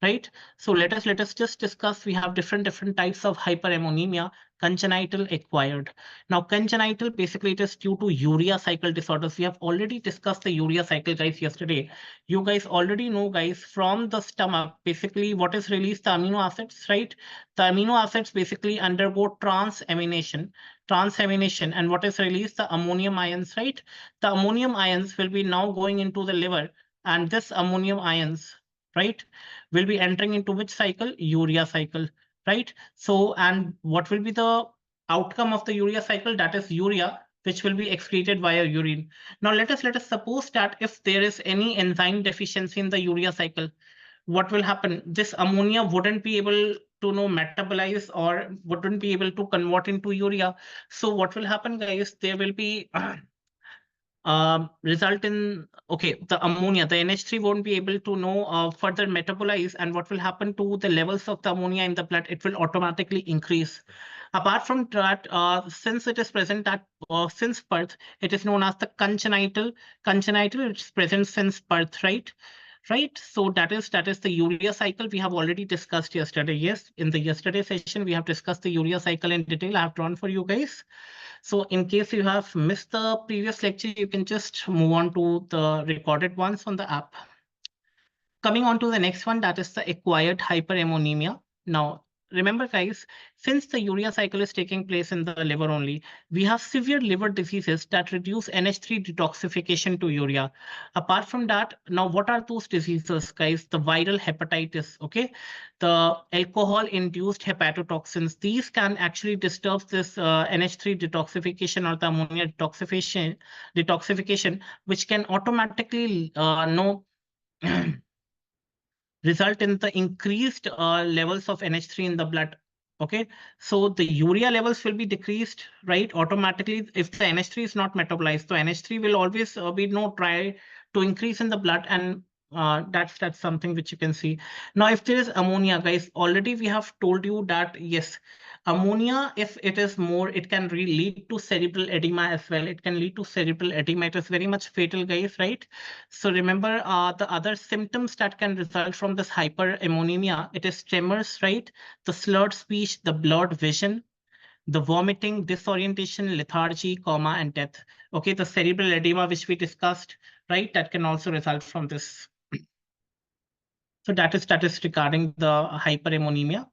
right? So let us just discuss. We have different types of hyperammonemia. Congenital, acquired. Now, congenital, basically it is due to urea cycle disorders. We have already discussed the urea cycle, guys, yesterday. You guys already know, guys, from the stomach, basically what is released, the amino acids, right? The amino acids basically undergo transamination, and what is released, the ammonium ions, right? The ammonium ions will be now going into the liver, and this ammonium ions, right, will be entering into which cycle? Urea cycle, right? So, and what will be the outcome of the urea cycle? That is urea, which will be excreted via urine. Now, let us suppose that if there is any enzyme deficiency in the urea cycle, what will happen? This ammonia wouldn't be able to metabolize or wouldn't be able to convert into urea. So what will happen, guys? There will be result in, okay, the ammonia, the NH3 won't be able to further metabolize, and what will happen to the levels of the ammonia in the blood? It will automatically increase. Apart from that, since it is present at since birth, it is known as the congenital. It's present since birth, right? Right. So that is the urea cycle we have already discussed yesterday. Yes, in the yesterday session we have discussed the urea cycle in detail. I have drawn for you guys. So in case you have missed the previous lecture, you can just move on to the recorded ones on the app. Coming on to the next one, that is the acquired hyperammonemia. Now, remember, guys, since the urea cycle is taking place in the liver only, we have severe liver diseases that reduce NH3 detoxification to urea. Apart from that, now what are those diseases, guys? The viral hepatitis, okay? The alcohol-induced hepatotoxins. These can actually disturb this NH3 detoxification or the ammonia detoxification, which can automatically no result in the increased levels of NH3 in the blood. Okay, so the urea levels will be decreased, right? Automatically, if the NH3 is not metabolized, so NH3 will always be no try to increase in the blood, and that's something which you can see. Now, if there is ammonia, guys, already we have told you that yes, ammonia, if it is more, it can lead to cerebral edema as well. It can lead to cerebral edema. It is very much fatal, guys, right? So remember the other symptoms that can result from this hyperammonemia. It is tremors, right? The slurred speech, the blurred vision, the vomiting, disorientation, lethargy, coma, and death. Okay, the cerebral edema, which we discussed, right? That can also result from this. So that is regarding the hyperammonemia.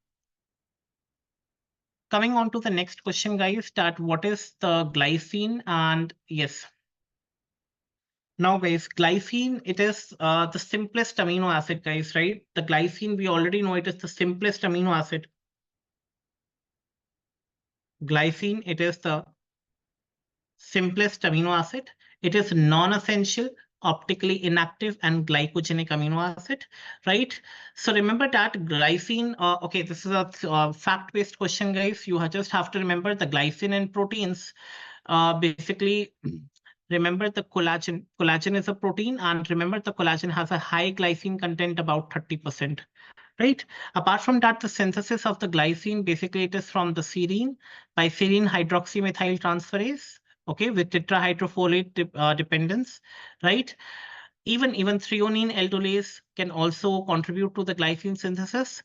Coming on to the next question, guys, that what is the glycine? And yes, now, guys, glycine, it is the simplest amino acid, guys, right? The glycine, we already know it is the simplest amino acid. Glycine, it is the simplest amino acid. It is non-essential, optically inactive, and glycogenic amino acid, right? So remember that glycine, okay, this is a fact-based question, guys. You just have to remember the glycine in proteins. Basically, remember the collagen. Collagen is a protein, and remember the collagen has a high glycine content, about 30%. Right. Apart from that, the synthesis of the glycine, basically it is from the serine by serine hydroxymethyl transferase, okay, with tetrahydrofolate dependence, right? Even threonine aldolase can also contribute to the glycine synthesis.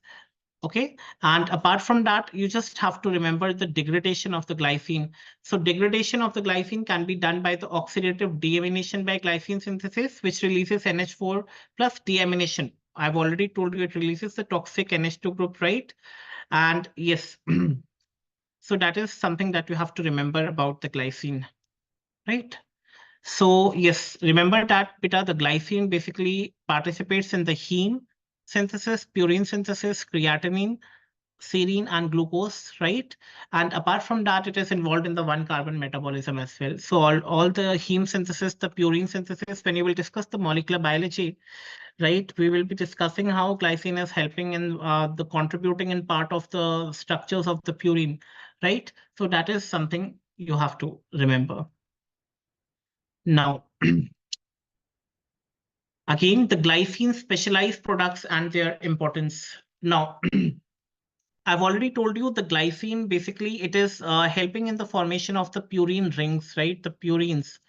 Okay. And apart from that, you just have to remember the degradation of the glycine. So degradation of the glycine can be done by the oxidative deamination by glycine synthesis, which releases NH4 plus deamination. I've already told you it releases the toxic NH2 group, right? And yes, so that is something that you have to remember about the glycine, right? So yes, remember that beta, the glycine basically participates in the heme synthesis, purine synthesis, creatinine, serine, and glucose, right? And apart from that, it is involved in the one carbon metabolism as well. So all the heme synthesis, the purine synthesis, when you will discuss the molecular biology, right, we will be discussing how glycine is helping in the contributing in part of the structures of the purine, right? So that is something you have to remember. Now, again, the glycine specialized products and their importance. Now, I've already told you the glycine, basically, it is helping in the formation of the purine rings, right? The purines.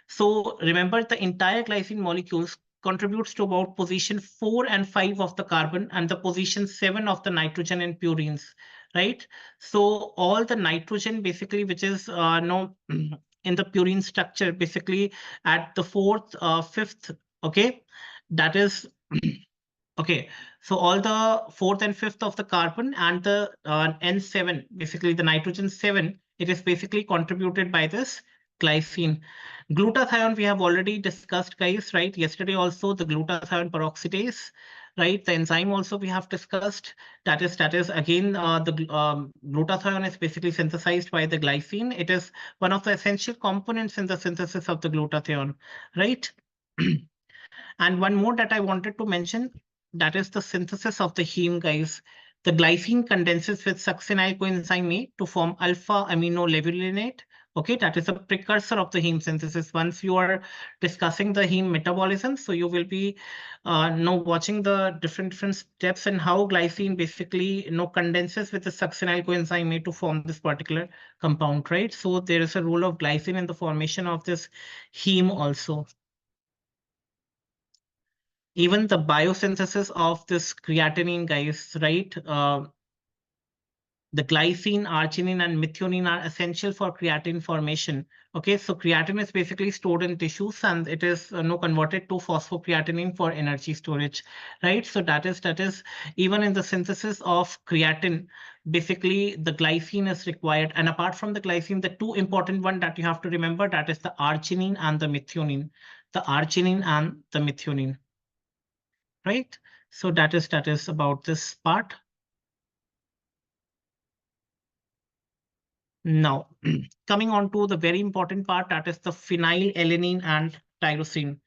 So remember, the entire glycine molecules contributes to about position 4 and 5 of the carbon and the position 7 of the nitrogen in purines, right? So all the nitrogen, basically, which is no in the purine structure, basically at the fourth, fifth, okay, that is okay, so all the fourth and fifth of the carbon and the N7, basically the nitrogen 7, it is basically contributed by this glycine. Glutathione, we have already discussed, guys, right? Yesterday also, the glutathione peroxidase, right? The enzyme also we have discussed. That is again, the glutathione is basically synthesized by the glycine. It is one of the essential components in the synthesis of the glutathione, right? And one more that I wanted to mention, that is the synthesis of the heme, guys. The glycine condenses with succinyl coenzyme A to form alpha aminolevulinate. Okay, that is a precursor of the heme synthesis. Once you are discussing the heme metabolism, so you will be watching the different steps and how glycine basically condenses with the succinyl coenzyme A to form this particular compound, right? So there is a role of glycine in the formation of this heme also. Even the biosynthesis of this creatinine, guys, right? The glycine, arginine, and methionine are essential for creatine formation. Okay, so creatine is basically stored in tissues and it is converted to phosphocreatinine for energy storage, right? So that is even in the synthesis of creatine, basically the glycine is required. And apart from the glycine, the two important one that you have to remember, that is the arginine and the methionine. The arginine and the methionine, right? So that is about this part. Now, coming on to the very important part, that is the phenylalanine and tyrosine.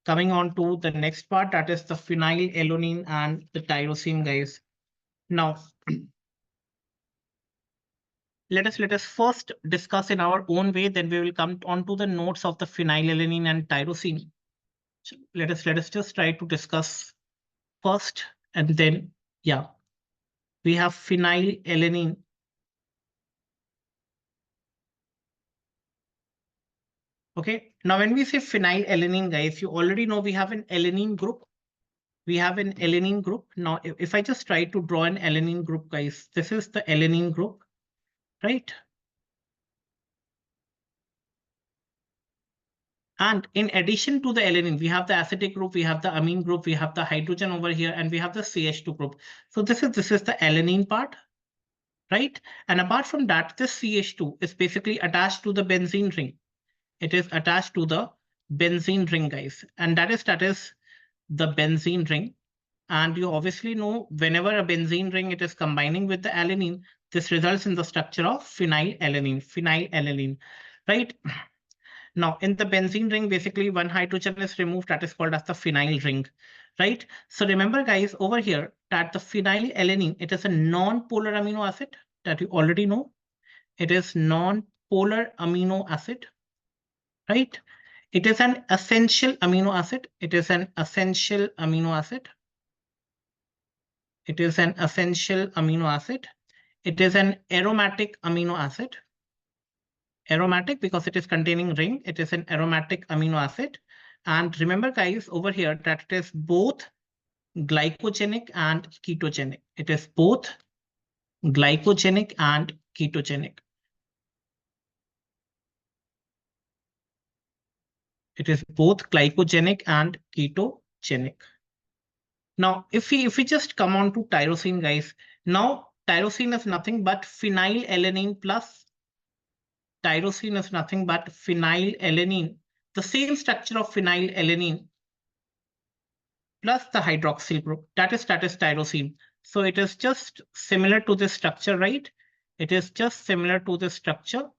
Coming on to the next part, that is the phenylalanine and the tyrosine, guys. Now, let us first discuss in our own way, then we will come on to the notes of the phenylalanine and tyrosine. So let us just try to discuss first, and then yeah, we have phenylalanine. Okay, now when we say phenylalanine, guys, you already know we have an alanine group. We have an alanine group. Now, if I just try to draw an alanine group, guys, this is the alanine group, right? And in addition to the alanine, we have the acidic group, we have the amine group, we have the hydrogen over here, and we have the CH2 group. So this is the alanine part, right? And apart from that, this CH2 is basically attached to the benzene ring. It is attached to the benzene ring, guys. And that is the benzene ring. And you obviously know whenever a benzene ring it is combining with the alanine, this results in the structure of phenylalanine, right? Now, in the benzene ring, basically one hydrogen is removed, that is called as the phenyl ring, right? So remember, guys, over here that the phenylalanine, it is a non-polar amino acid that you already know. It is non-polar amino acid, right? It is an essential amino acid. It is an essential amino acid. It is an essential amino acid. It is an aromatic amino acid. Aromatic because it is containing ring. It is an aromatic amino acid. And remember, guys, over here that it is both glycogenic and ketogenic. It is both glycogenic and ketogenic. It is both glycogenic and ketogenic. Now, if we just come on to tyrosine, guys, now tyrosine is nothing but phenylalanine plus tyrosine is nothing but phenylalanine, the same structure of phenylalanine plus the hydroxyl group. That is tyrosine. So it is just similar to this structure, right? It is just similar to this structure.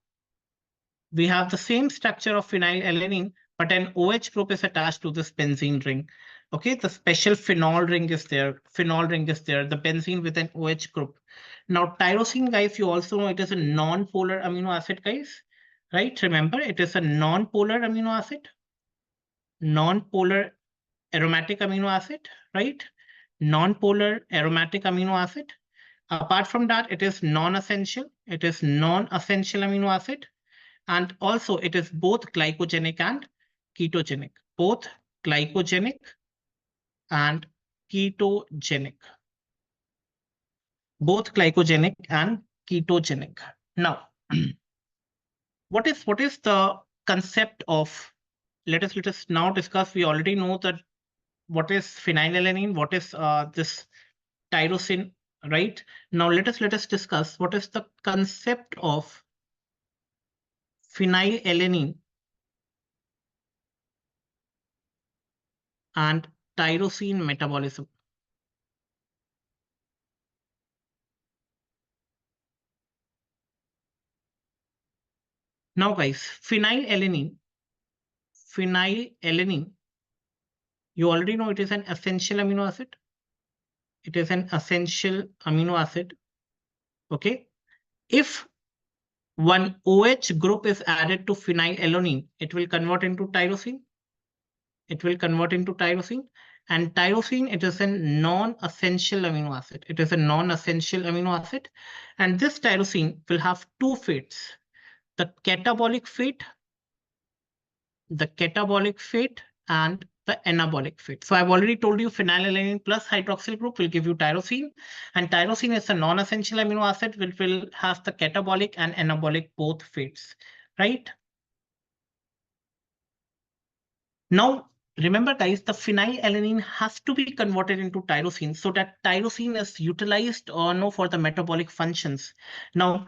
We have the same structure of phenylalanine, but an OH group is attached to this benzene ring. Okay, the special phenol ring is there. Phenol ring is there, the benzene with an OH group. Now, tyrosine, guys, you also know it is a non-polar amino acid, guys. Right? Remember, it is a non-polar amino acid, non-polar aromatic amino acid, right? Non-polar aromatic amino acid. Apart from that, it is non-essential. It is non-essential amino acid. And also it is both glycogenic and ketogenic. Both glycogenic and ketogenic. Both glycogenic and ketogenic. Now, what is the concept of, let us now discuss. We already know that what is phenylalanine, what is this tyrosine, right? Now let us discuss what is the concept of phenylalanine and tyrosine metabolism. Now, guys, phenylalanine, you already know it is an essential amino acid. It is an essential amino acid. Okay. If one OH group is added to phenylalanine, it will convert into tyrosine. It will convert into tyrosine. And tyrosine, it is a non-essential amino acid. It is a non-essential amino acid. And this tyrosine will have two fates. The catabolic fate, the catabolic fate, and the anabolic fate. So I've already told you phenylalanine plus hydroxyl group will give you tyrosine. And tyrosine is a non-essential amino acid which will have the catabolic and anabolic both fates, right? Now, remember guys, the phenylalanine has to be converted into tyrosine so that tyrosine is utilized or no for the metabolic functions. Now,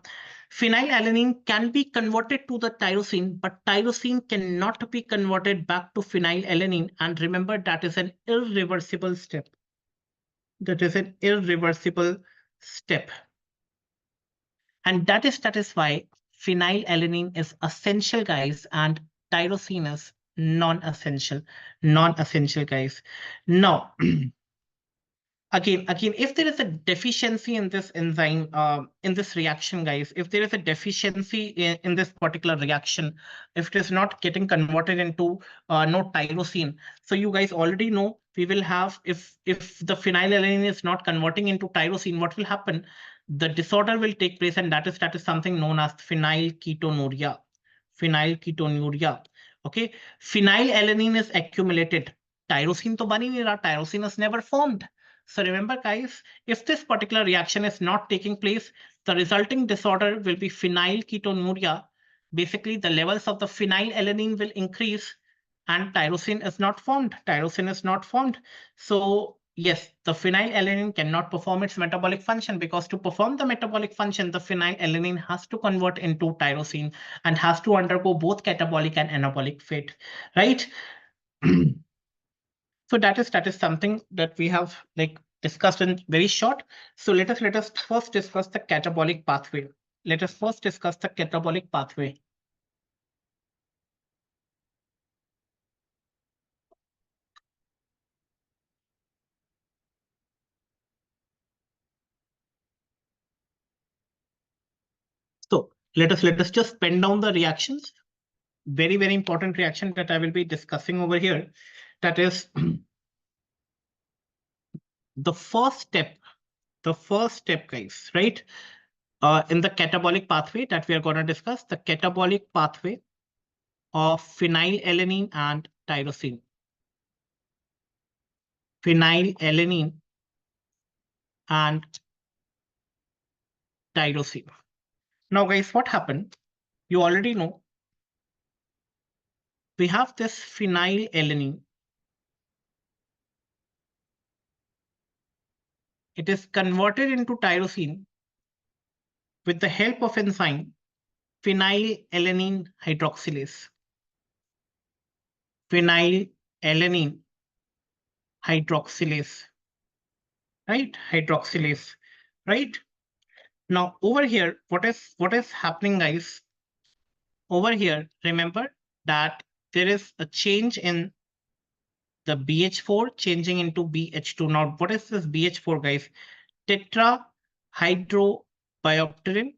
phenylalanine can be converted to the tyrosine, but tyrosine cannot be converted back to phenylalanine. And remember, that is an irreversible step. That is an irreversible step. And that is why phenylalanine is essential, guys, and tyrosine is non-essential. Non-essential, guys. Now, again, if there is a deficiency in this enzyme, in this reaction, guys, if there is a deficiency in this particular reaction, if it is not getting converted into no tyrosine, so you guys already know we will have, if the phenylalanine is not converting into tyrosine, what will happen? The disorder will take place, and that is something known as phenylketonuria. Phenylketonuria. Okay, phenylalanine is accumulated. Tyrosine to bani nahi raha, tyrosine is never formed. So remember, guys, if this particular reaction is not taking place, the resulting disorder will be phenylketonuria. Basically, the levels of the phenylalanine will increase and tyrosine is not formed. Tyrosine is not formed. So yes, the phenylalanine cannot perform its metabolic function because to perform the metabolic function, the phenylalanine has to convert into tyrosine and has to undergo both catabolic and anabolic fate, right? So that is something that we have like discussed in very short. So let us first discuss the catabolic pathway. Let us first discuss the catabolic pathway. So let us just pen down the reactions. Very important reaction that I will be discussing over here. That is the first step. The first step, guys, right? In the catabolic pathway that we are going to discuss, the catabolic pathway of phenylalanine and tyrosine. Phenylalanine and tyrosine. Now, guys, what happened? You already know. We have this phenylalanine. It is converted into tyrosine with the help of enzyme phenylalanine hydroxylase. Phenylalanine hydroxylase. Right? Hydroxylase. Right? Now, over here, what is happening, guys? Over here, remember that there is a change in the BH4 changing into BH2. Now, what is this BH4, guys? Tetrahydrobiopterin,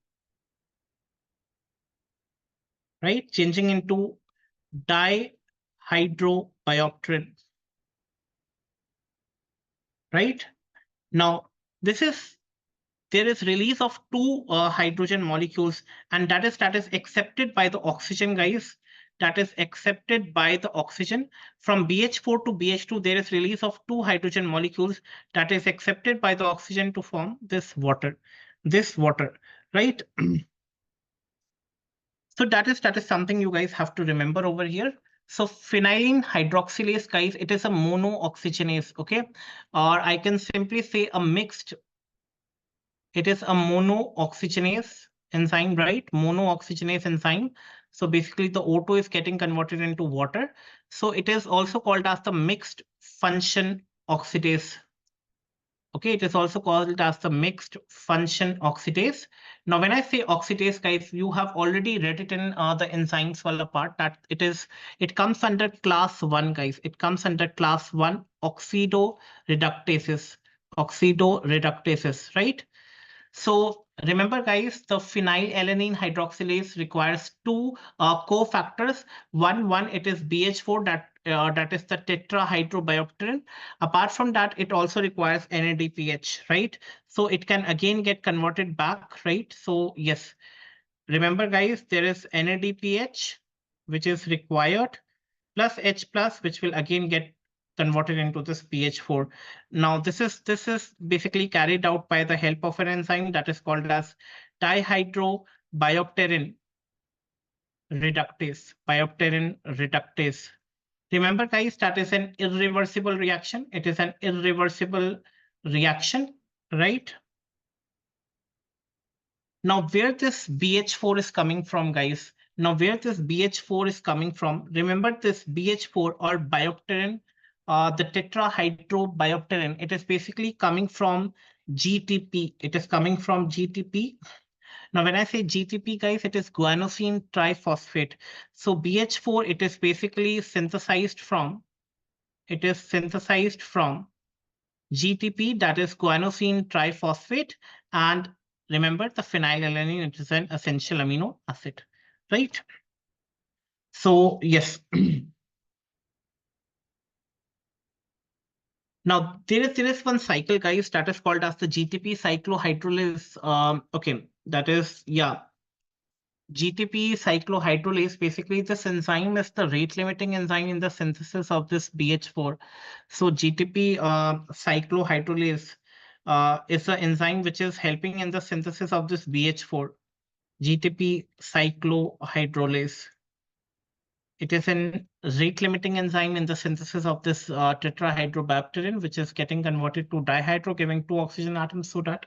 right? Changing into dihydrobiopterin, right? Now, there is release of two hydrogen molecules, and that is accepted by the oxygen, guys. That is accepted by the oxygen. From BH4 to BH2, there is release of two hydrogen molecules that is accepted by the oxygen to form this water. This water, right? So that is something you guys have to remember over here. So phenyl hydroxylase, guys, it is a monooxygenase, okay? Or I can simply say a mixed. It is a monooxygenase enzyme, right? Monooxygenase enzyme. So basically the O2 is getting converted into water. So it is also called as the mixed function oxidase. Okay, it is also called as the mixed function oxidase. Now, when I say oxidase, guys, you have already read it in the enzymes fall part that it comes under class 1, guys. It comes under class 1 oxidoreductases. Oxidoreductases, right? So Remember, guys, the phenylalanine hydroxylase requires two cofactors. One, it is BH4, that is the tetrahydrobiopterin. Apart from that, it also requires NADPH, right? So it can again get converted back, right? So yes, remember, guys, there is NADPH, which is required, plus H plus, which will again get converted into this pH4. Now, this is basically carried out by the help of an enzyme that is called as dihydrobiopterin reductase. Biopterin reductase. Remember, guys, that is an irreversible reaction. It is an irreversible reaction, right? Now, where this BH4 is coming from, guys? Now, where this BH4 is coming from, remember this BH4 or biopterin, the tetrahydrobiopterin, it is basically coming from GTP. It is coming from GTP. Now, when I say GTP, guys, it is guanosine triphosphate. So BH4, it is synthesized from GTP, that is guanosine triphosphate, and remember the phenylalanine, it is an essential amino acid, right? So yes. Now there is one cycle, guys, that is called as the GTP cyclohydrolase. Okay, that is, yeah, GTP cyclohydrolase. Basically, this enzyme is the rate limiting enzyme in the synthesis of this BH4. So GTP cyclohydrolase is an enzyme which is helping in the synthesis of this BH4. GTP cyclohydrolase. It is an rate limiting enzyme in the synthesis of this tetrahydrobiopterin, which is getting converted to dihydro, giving two oxygen atoms so that,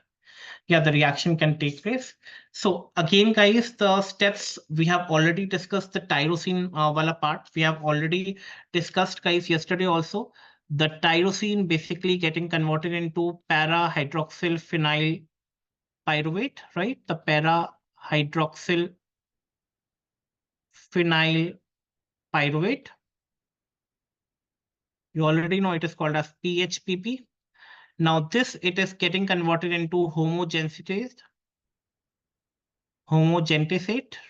yeah, the reaction can take place. So again, guys, the steps we have already discussed the tyrosine wala part. We have already discussed, guys, yesterday also, the tyrosine basically getting converted into para hydroxyl phenyl pyruvate, right? The para hydroxyl phenyl pyruvate. You already know it is called as PHPP. Now this, it is getting converted into homogentisate,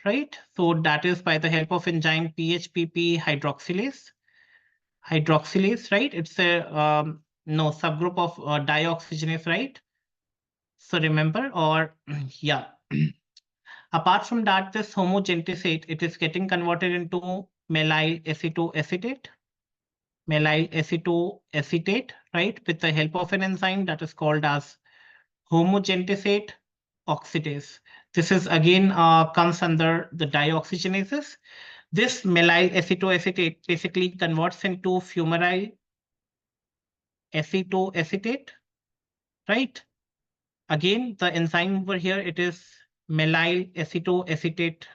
right? So that is by the help of enzyme PHPP hydroxylase, right? It's a no subgroup of dioxygenase, right? So remember, or yeah. Apart from that, this homogentisate, it is getting converted into melyl acetoacetate, right? With the help of an enzyme that is called as homogentisate oxidase. This is again comes under the dioxygenases. This melyl acetoacetate basically converts into fumaryl acetoacetate, right? Again, the enzyme over here, it is melyl acetoacetate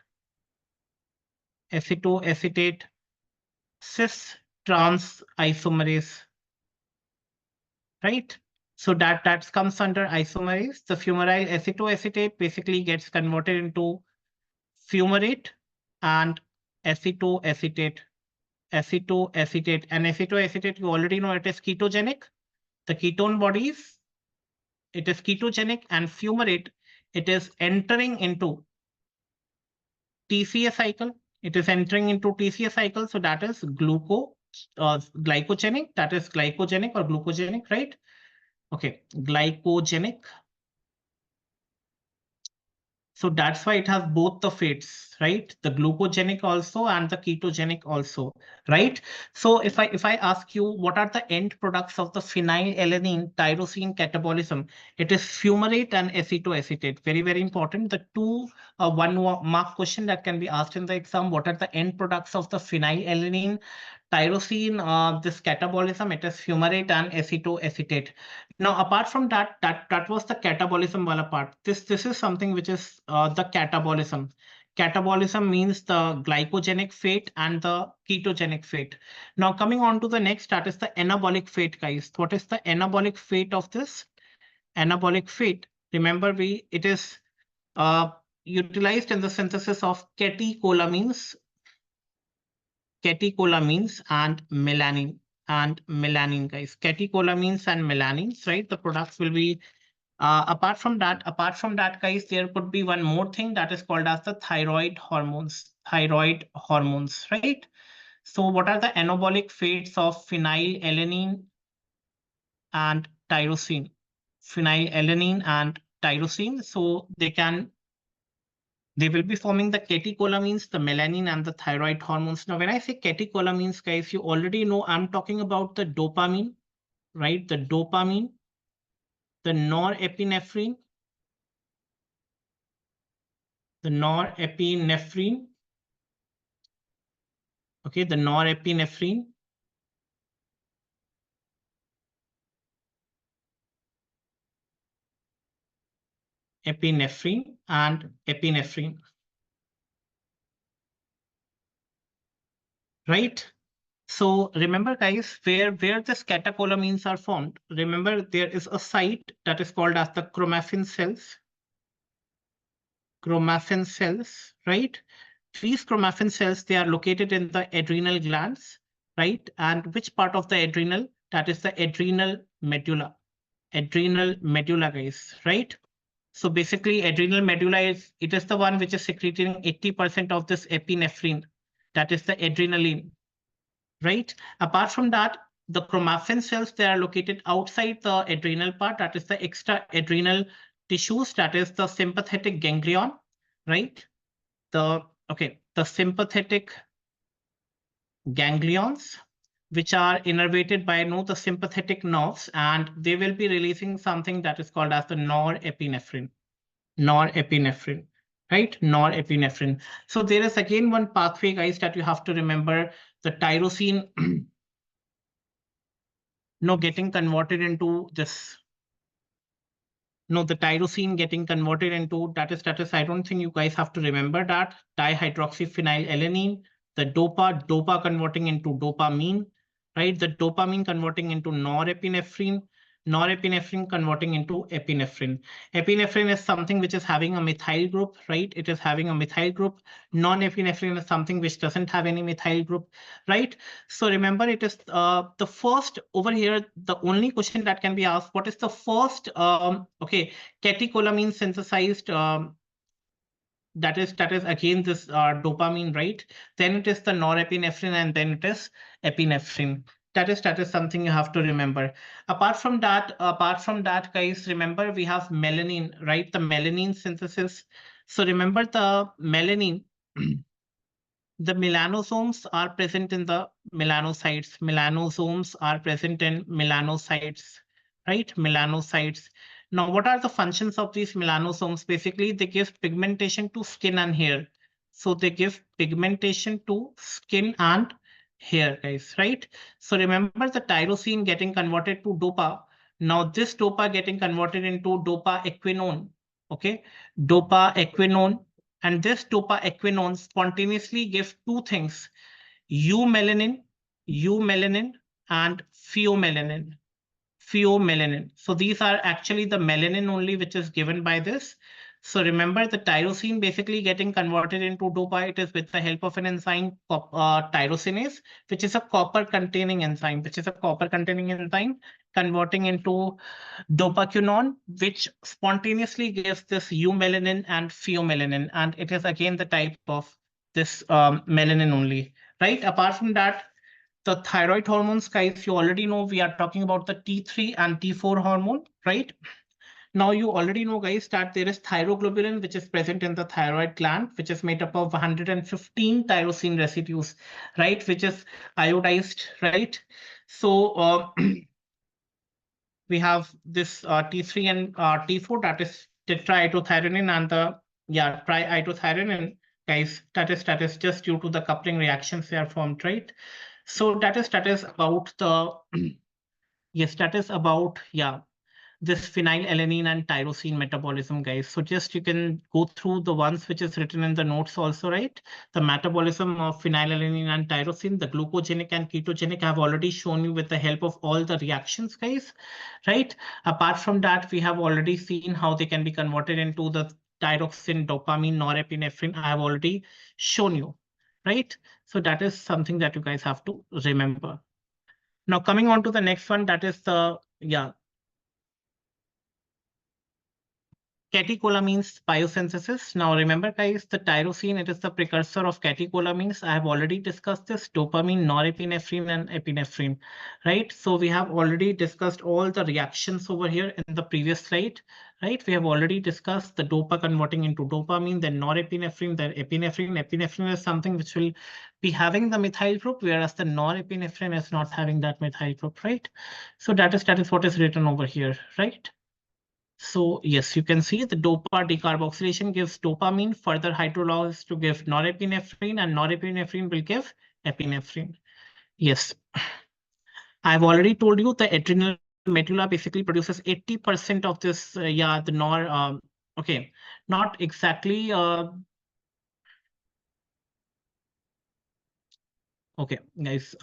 cis trans isomerase, right? So that comes under isomerase. The fumaryl acetoacetate basically gets converted into fumarate and acetoacetate. And acetoacetate, you already know it is ketogenic. The ketone bodies, it is ketogenic, and fumarate, it is entering into TCA cycle. It is entering into TCA cycle, so that is glycogenic. That is glycogenic or glucogenic, right? Okay, glycogenic. So that's why it has both the fates, right? The glucogenic also and the ketogenic also, right? So if I ask you what are the end products of the phenylalanine tyrosine catabolism, it is fumarate and acetoacetate. Very, very important. The two one mark question that can be asked in the exam. What are the end products of the phenylalanine tyrosine this catabolism? It is fumarate and acetoacetate. Now, apart from that, that was the catabolism wala part. This is something which is the catabolism. Catabolism means the glycogenic fate and the ketogenic fate. Now, coming on to the next, that is the anabolic fate, guys. What is the anabolic fate of this? Anabolic fate. Remember, it is utilized in the synthesis of catecholamines and melanin, guys. Catecholamines and melanins, right? The products will be Apart from that, guys, there could be one more thing that is called as the thyroid hormones. Thyroid hormones, right? So, what are the anabolic fates of phenylalanine and tyrosine? Phenylalanine and tyrosine. So they will be forming the catecholamines, the melanin, and the thyroid hormones. Now, when I say catecholamines, guys, you already know I'm talking about the dopamine, right? The dopamine, the norepinephrine, the norepinephrine, okay, the norepinephrine, epinephrine, and epinephrine, right? So remember, guys, where this catecholamines are formed. Remember, there is a site that is called as the chromaffin cells, right? These chromaffin cells, they are located in the adrenal glands, right? And which part of the adrenal? That is the adrenal medulla. Adrenal medulla, guys, right? So basically, adrenal medulla is the one which is secreting 80% of this epinephrine. That is the adrenaline, right? Apart from that, the chromaffin cells, they are located outside the adrenal part. That is the extra adrenal tissues. That is the sympathetic ganglion, right? The sympathetic ganglions, which are innervated by the sympathetic nerves, and they will be releasing something that is called as the norepinephrine. Norepinephrine, right? Norepinephrine. So there is again one pathway, guys, that you have to remember. The tyrosine, getting converted into this. No, the tyrosine getting converted into that is. I don't think you guys have to remember that dihydroxyphenylalanine, the dopa converting into dopamine, right? The dopamine converting into norepinephrine converting into epinephrine. Epinephrine is something which is having a methyl group, right? It is having a methyl group. Non-epinephrine is something which doesn't have any methyl group, right? So remember, it is the first over here. The only question that can be asked: what is the first catecholamine synthesized? That is again this dopamine, right? Then it is the norepinephrine, and then it is epinephrine. That is something you have to remember. Apart from that, guys, remember we have melanin, right? The melanin synthesis. So remember the melanin. The melanosomes are present in the melanocytes. Melanosomes are present in melanocytes, right? Melanocytes. Now, what are the functions of these melanosomes? Basically, they give pigmentation to skin and hair. So they give pigmentation to skin and hair, guys, right? So remember the tyrosine getting converted to dopa. Now this dopa getting converted into dopa equinone, okay? Dopa equinone, and this dopa-equinone spontaneously gives two things: eumelanin, eumelanin, and pheomelanin. Pheomelanin. So these are actually the melanin only which is given by this. So remember the tyrosine basically getting converted into dopa. It is with the help of an enzyme tyrosinase, which is a copper containing enzyme, converting into dopaquinone, which spontaneously gives this eumelanin and pheomelanin, and it is again the type of this melanin only, right? Apart from that, the thyroid hormones, guys, you already know we are talking about the T3 and T4 hormone, right? Now you already know, guys, that there is thyroglobulin, which is present in the thyroid gland, which is made up of 115 tyrosine residues, right? Which is iodized, right? So we have this T3 and T4, that is tetraiodothyronine, and the triiodothyronine, guys, that is just due to the coupling reactions they are formed, right? So that is about the yes, that is about this phenylalanine and tyrosine metabolism, guys. So just you can go through the ones which is written in the notes also, right? The metabolism of phenylalanine and tyrosine, the glucogenic and ketogenic, I have already shown you with the help of all the reactions, guys, right? Apart from that, we have already seen how they can be converted into the thyroxine, dopamine, norepinephrine. I have already shown you, right? So that is something that you guys have to remember. Now coming on to the next one, that is the catecholamines biosynthesis. Now remember guys, the tyrosine, it is the precursor of catecholamines. I have already discussed this: dopamine, norepinephrine, and epinephrine, right? So we have already discussed all the reactions over here in the previous slide, right? We have already discussed the dopa converting into dopamine, then norepinephrine, then epinephrine. Epinephrine is something which will be having the methyl group, whereas the norepinephrine is not having that methyl group, right? So that is what is written over here, right? So yes, you can see the dopa decarboxylation gives dopamine, further hydrolysis to give norepinephrine, and norepinephrine will give epinephrine. Yes, I've already told you the adrenal medulla basically produces 80% of this. Yeah, the nor. Okay, not exactly. Okay, guys,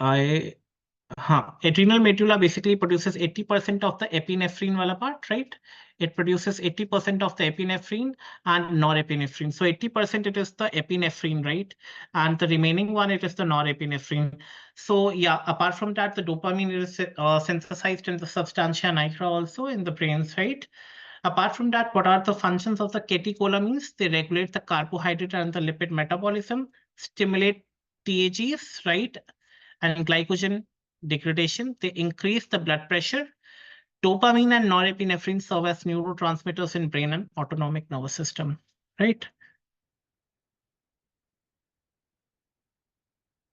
adrenal medulla basically produces 80% of the epinephrine wala part, right? It produces 80% of the epinephrine and norepinephrine. So 80% it is the epinephrine, right? And the remaining one, it is the norepinephrine. So yeah, apart from that, the dopamine is synthesized in the substantia nigra also in the brains, right? Apart from that, what are the functions of the catecholamines? They regulate the carbohydrate and the lipid metabolism, stimulate TAGs, right? And glycogen degradation. They increase the blood pressure. Dopamine and norepinephrine serve as neurotransmitters in brain and autonomic nervous system, right?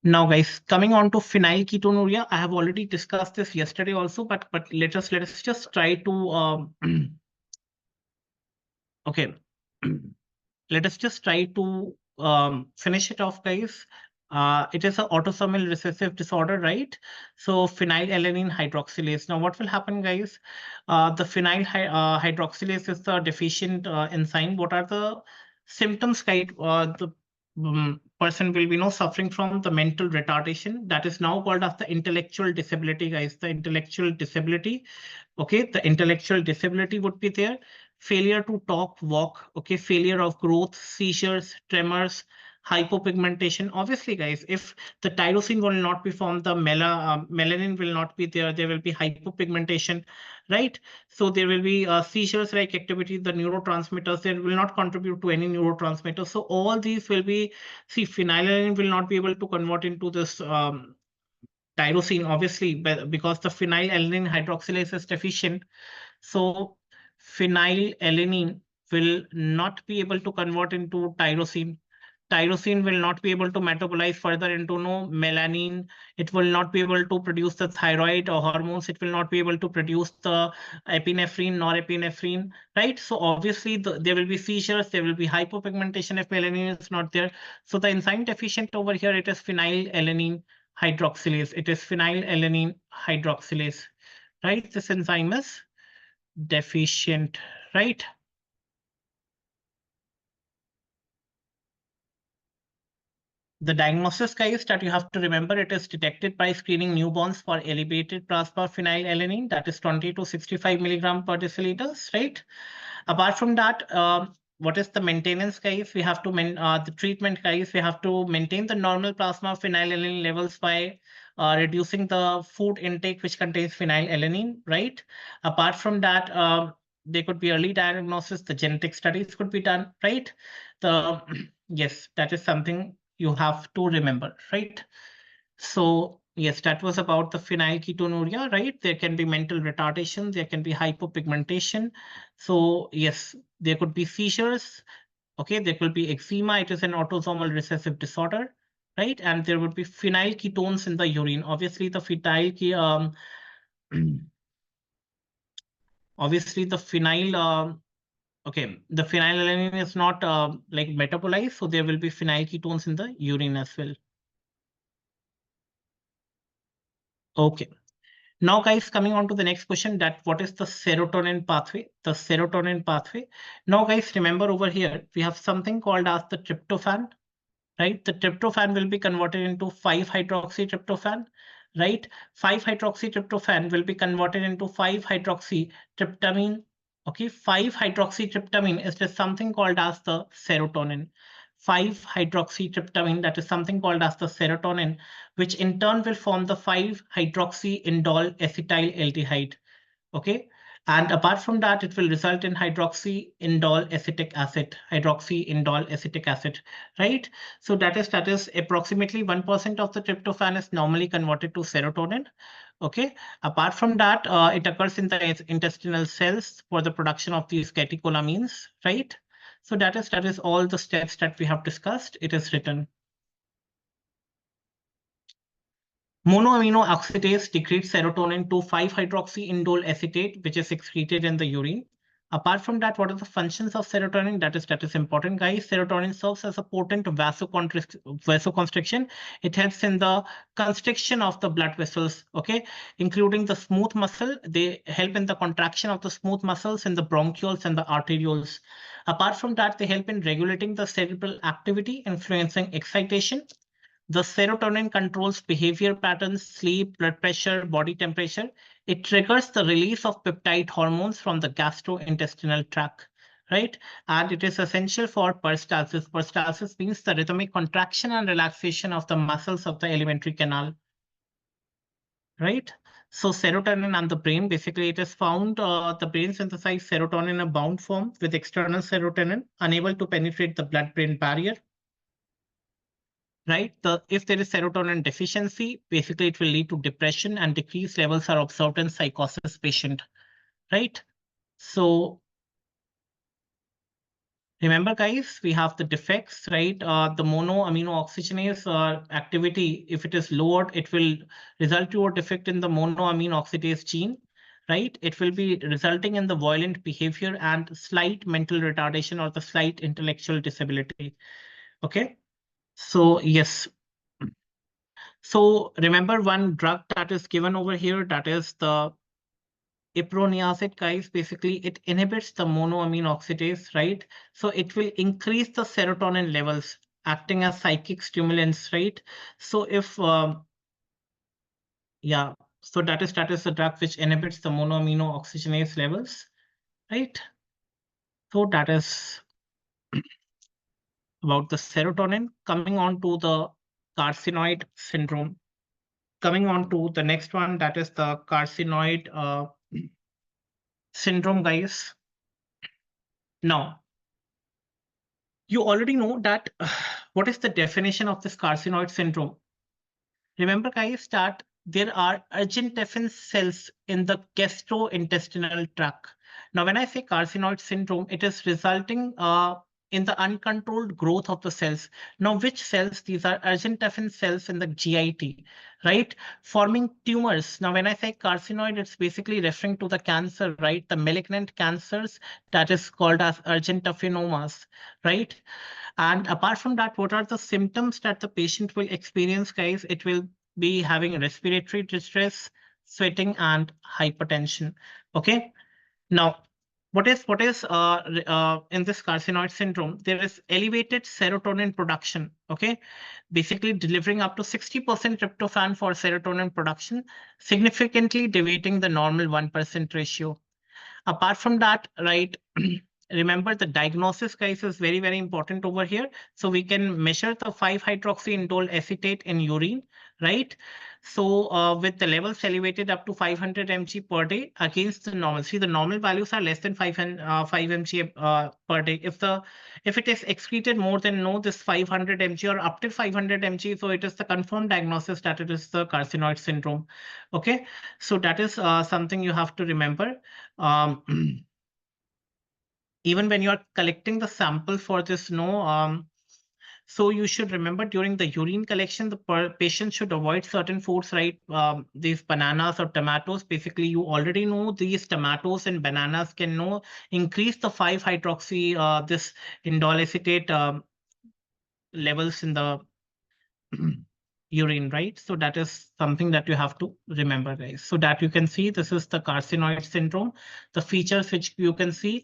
Now, guys, coming on to phenylketonuria, I have already discussed this yesterday also, but let us just try to okay. Let us just try to finish it off, guys. It is an autosomal recessive disorder, right? So phenylalanine hydroxylase. Now, what will happen, guys? The hydroxylase is the deficient enzyme. What are the symptoms, guys? The person will be suffering from the mental retardation that is now called as the intellectual disability, guys. The intellectual disability. Okay, the intellectual disability would be there. Failure to talk, walk, okay, failure of growth, seizures, tremors, hypopigmentation. Obviously, guys, if the tyrosine will not be formed, the melanin will not be there. There will be hypopigmentation, right? So there will be seizures like activity, the neurotransmitters, they will not contribute to any neurotransmitter. So all these will be, see, phenylalanine will not be able to convert into this tyrosine, obviously, because the phenylalanine hydroxylase is deficient. So phenylalanine will not be able to convert into tyrosine. Tyrosine will not be able to metabolize further into no melanin. It will not be able to produce the thyroid or hormones. It will not be able to produce the epinephrine, norepinephrine, right? So obviously there will be seizures, there will be hypopigmentation if melanin is not there. So the enzyme deficient over here, it is phenylalanine hydroxylase. It is phenylalanine hydroxylase, right? This enzyme is deficient, right? The diagnosis, guys, that you have to remember, it is detected by screening newborns for elevated plasma phenylalanine, that is 20 to 65 milligram per deciliters, right? Apart from that, what is the maintenance, guys? We have to the treatment, guys. We have to maintain the normal plasma phenylalanine levels by reducing the food intake which contains phenylalanine, right? Apart from that, there could be early diagnosis. The genetic studies could be done, right? The yes, that is something you have to remember, right? So yes, that was about the phenylketonuria, right? There can be mental retardation, there can be hypopigmentation. So yes, there could be seizures. Okay, there could be eczema. It is an autosomal recessive disorder, right? And there would be phenylketones in the urine. Obviously, the obviously the phenyl okay, the phenylalanine is not like metabolized, so there will be phenylketones in the urine as well. Okay. Now, guys, coming on to the next question, that what is the serotonin pathway? The serotonin pathway. Now, guys, remember over here, we have something called as the tryptophan, right? The tryptophan will be converted into 5-hydroxytryptophan, right? 5-hydroxytryptophan will be converted into 5-hydroxytryptamine. Okay, 5-hydroxytryptamine is just something called as the serotonin. 5-hydroxytryptamine, that is something called as the serotonin, which in turn will form the 5-hydroxyindole acetyl aldehyde. Okay, And apart from that, it will result in hydroxyindole acetic acid, right? So that is approximately 1% of the tryptophan is normally converted to serotonin. Okay. Apart from that, it occurs in the intestinal cells for the production of these catecholamines, right? So that is all the steps that we have discussed. It is written. Monoamino oxidase degrades serotonin to 5-hydroxyindole acetate, which is excreted in the urine. Apart from that, what are the functions of serotonin? That is important, guys. Serotonin serves as a potent vasoconstriction. It helps in the constriction of the blood vessels, okay, including the smooth muscle. They help in the contraction of the smooth muscles in the bronchioles and the arterioles. Apart from that, they help in regulating the cerebral activity, influencing excitation. The serotonin controls behavior patterns, sleep, blood pressure, body temperature. It triggers the release of peptide hormones from the gastrointestinal tract, right? And it is essential for peristalsis. Peristalsis means the rhythmic contraction and relaxation of the muscles of the alimentary canal, right? So serotonin and the brain, basically it is found, the brain synthesizes serotonin in a bound form with external serotonin, unable to penetrate the blood-brain barrier, right? If there is serotonin deficiency, basically it will lead to depression, and decreased levels are observed in psychosis patient, right? So remember, guys, we have the defects, right? The monoamino oxygenase activity, if it is lowered, it will result to a defect in the monoamino oxidase gene, right? It will be resulting in the violent behavior and slight mental retardation or the slight intellectual disability. Okay. So yes. So remember one drug that is given over here, that is the iproniazid, guys. Basically, it inhibits the monoamine oxidase, right? So it will increase the serotonin levels, acting as psychic stimulants, right? So if yeah, so that is the drug which inhibits the monoamino oxygenase levels, right? So that is about the serotonin. Coming on to the carcinoid syndrome. Coming on to the next one, that is the carcinoid syndrome, guys. Now, you already know that what is the definition of this carcinoid syndrome? Remember, guys, that there are urgent deficient cells in the gastrointestinal tract. Now, when I say carcinoid syndrome, it is resulting in the uncontrolled growth of the cells. Now, which cells? These are urgent deficient cells in the GIT, right? Forming tumors. Now, when I say carcinoid, it's basically referring to the cancer, right? The malignant cancers that is called as urgent dephinomas, right? And apart from that, what are the symptoms that the patient will experience, guys? It will be having respiratory distress, sweating, and hypertension. Okay. Now, what is in this carcinoid syndrome? There is elevated serotonin production. Okay, basically delivering up to 60% tryptophan for serotonin production, significantly deviating the normal 1% ratio. Apart from that, right, remember the diagnosis, guys, is very, very important over here. So we can measure the 5-hydroxyindole acetate in urine, right? So with the levels elevated up to 500 mg per day against the normal. See, the normal values are less than 5 mg per day. If it is excreted more than this 500 mg or up to 500 mg, so it is the confirmed diagnosis that it is the carcinoid syndrome. Okay, so that is something you have to remember. Um, even when you are collecting the sample for this, so you should remember during the urine collection, the patient should avoid certain foods, right? These bananas or tomatoes. Basically, you already know these tomatoes and bananas can increase the 5-hydroxy this indole acetate levels in the urine, right? So that is something that you have to remember, guys. So that you can see, this is the carcinoid syndrome. The features which you can see,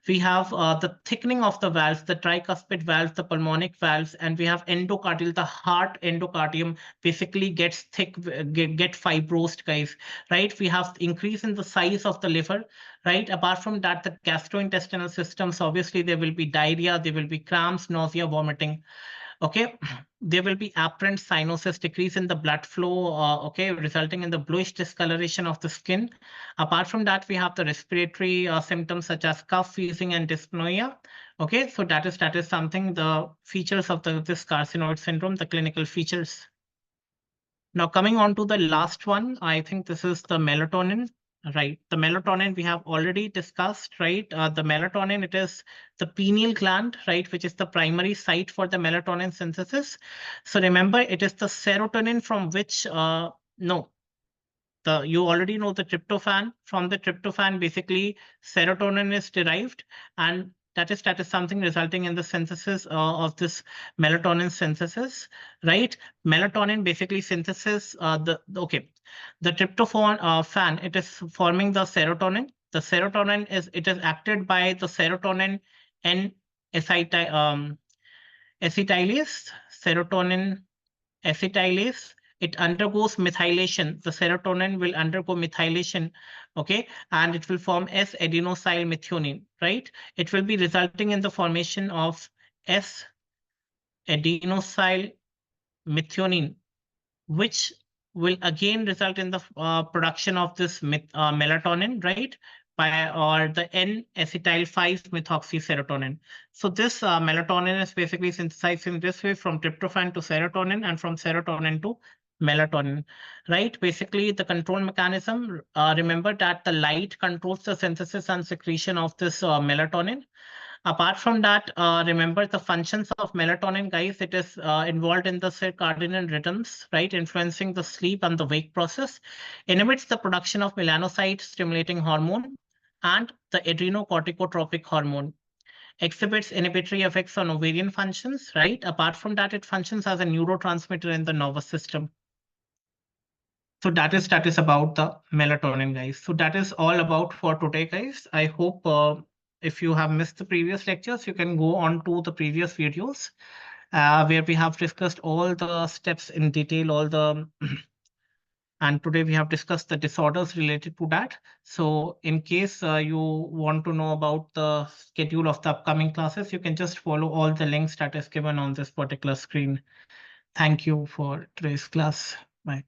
we have the thickening of the valves, the tricuspid valves, the pulmonic valves, and we have endocardial, the heart endocardium basically gets thick, get fibrosed, guys, right? We have increase in the size of the liver, right? Apart from that, the gastrointestinal systems, obviously there will be diarrhea, there will be cramps, nausea, vomiting. Okay, there will be apparent cyanosis, decrease in the blood flow, okay, resulting in the bluish discoloration of the skin. Apart from that, we have the respiratory symptoms such as cough, wheezing, and dyspnea. Okay, so that is something, the features of this carcinoid syndrome, the clinical features. Now coming on to the last one, I think this is the melatonin, right? The melatonin we have already discussed, right? The melatonin, it is the pineal gland, right, which is the primary site for the melatonin synthesis. So remember, it is the serotonin from which, no, you already know the tryptophan. From the tryptophan, basically serotonin is derived, and that is something resulting in the synthesis of this melatonin synthesis, right? Melatonin basically synthesis the tryptophan fan. It is forming the serotonin. The serotonin is acted by the serotonin N acetylase, serotonin acetylase. It undergoes methylation. The serotonin will undergo methylation, okay, and it will form S-adenosyl methionine, right? It will be resulting in the formation of S-adenosyl methionine, which will again result in the production of this melatonin, right? Or the N-acetyl 5-methoxyserotonin. So this melatonin is basically synthesized in this way from tryptophan to serotonin and from serotonin to melatonin, right? Basically, the control mechanism, remember that the light controls the synthesis and secretion of this melatonin. Apart from that, remember the functions of melatonin, guys. It is involved in the circadian rhythms, right? Influencing the sleep and the wake process. Inhibits the production of melanocyte stimulating hormone and the adrenocorticotropic hormone. Exhibits inhibitory effects on ovarian functions, right? Apart from that, it functions as a neurotransmitter in the nervous system. So that is about the melatonin, guys. So that is all about for today, guys. I hope if you have missed the previous lectures, you can go on to the previous videos where we have discussed all the steps in detail, all the and today we have discussed the disorders related to that. So in case you want to know about the schedule of the upcoming classes, you can just follow all the links that is given on this particular screen. Thank you for today's class. Bye.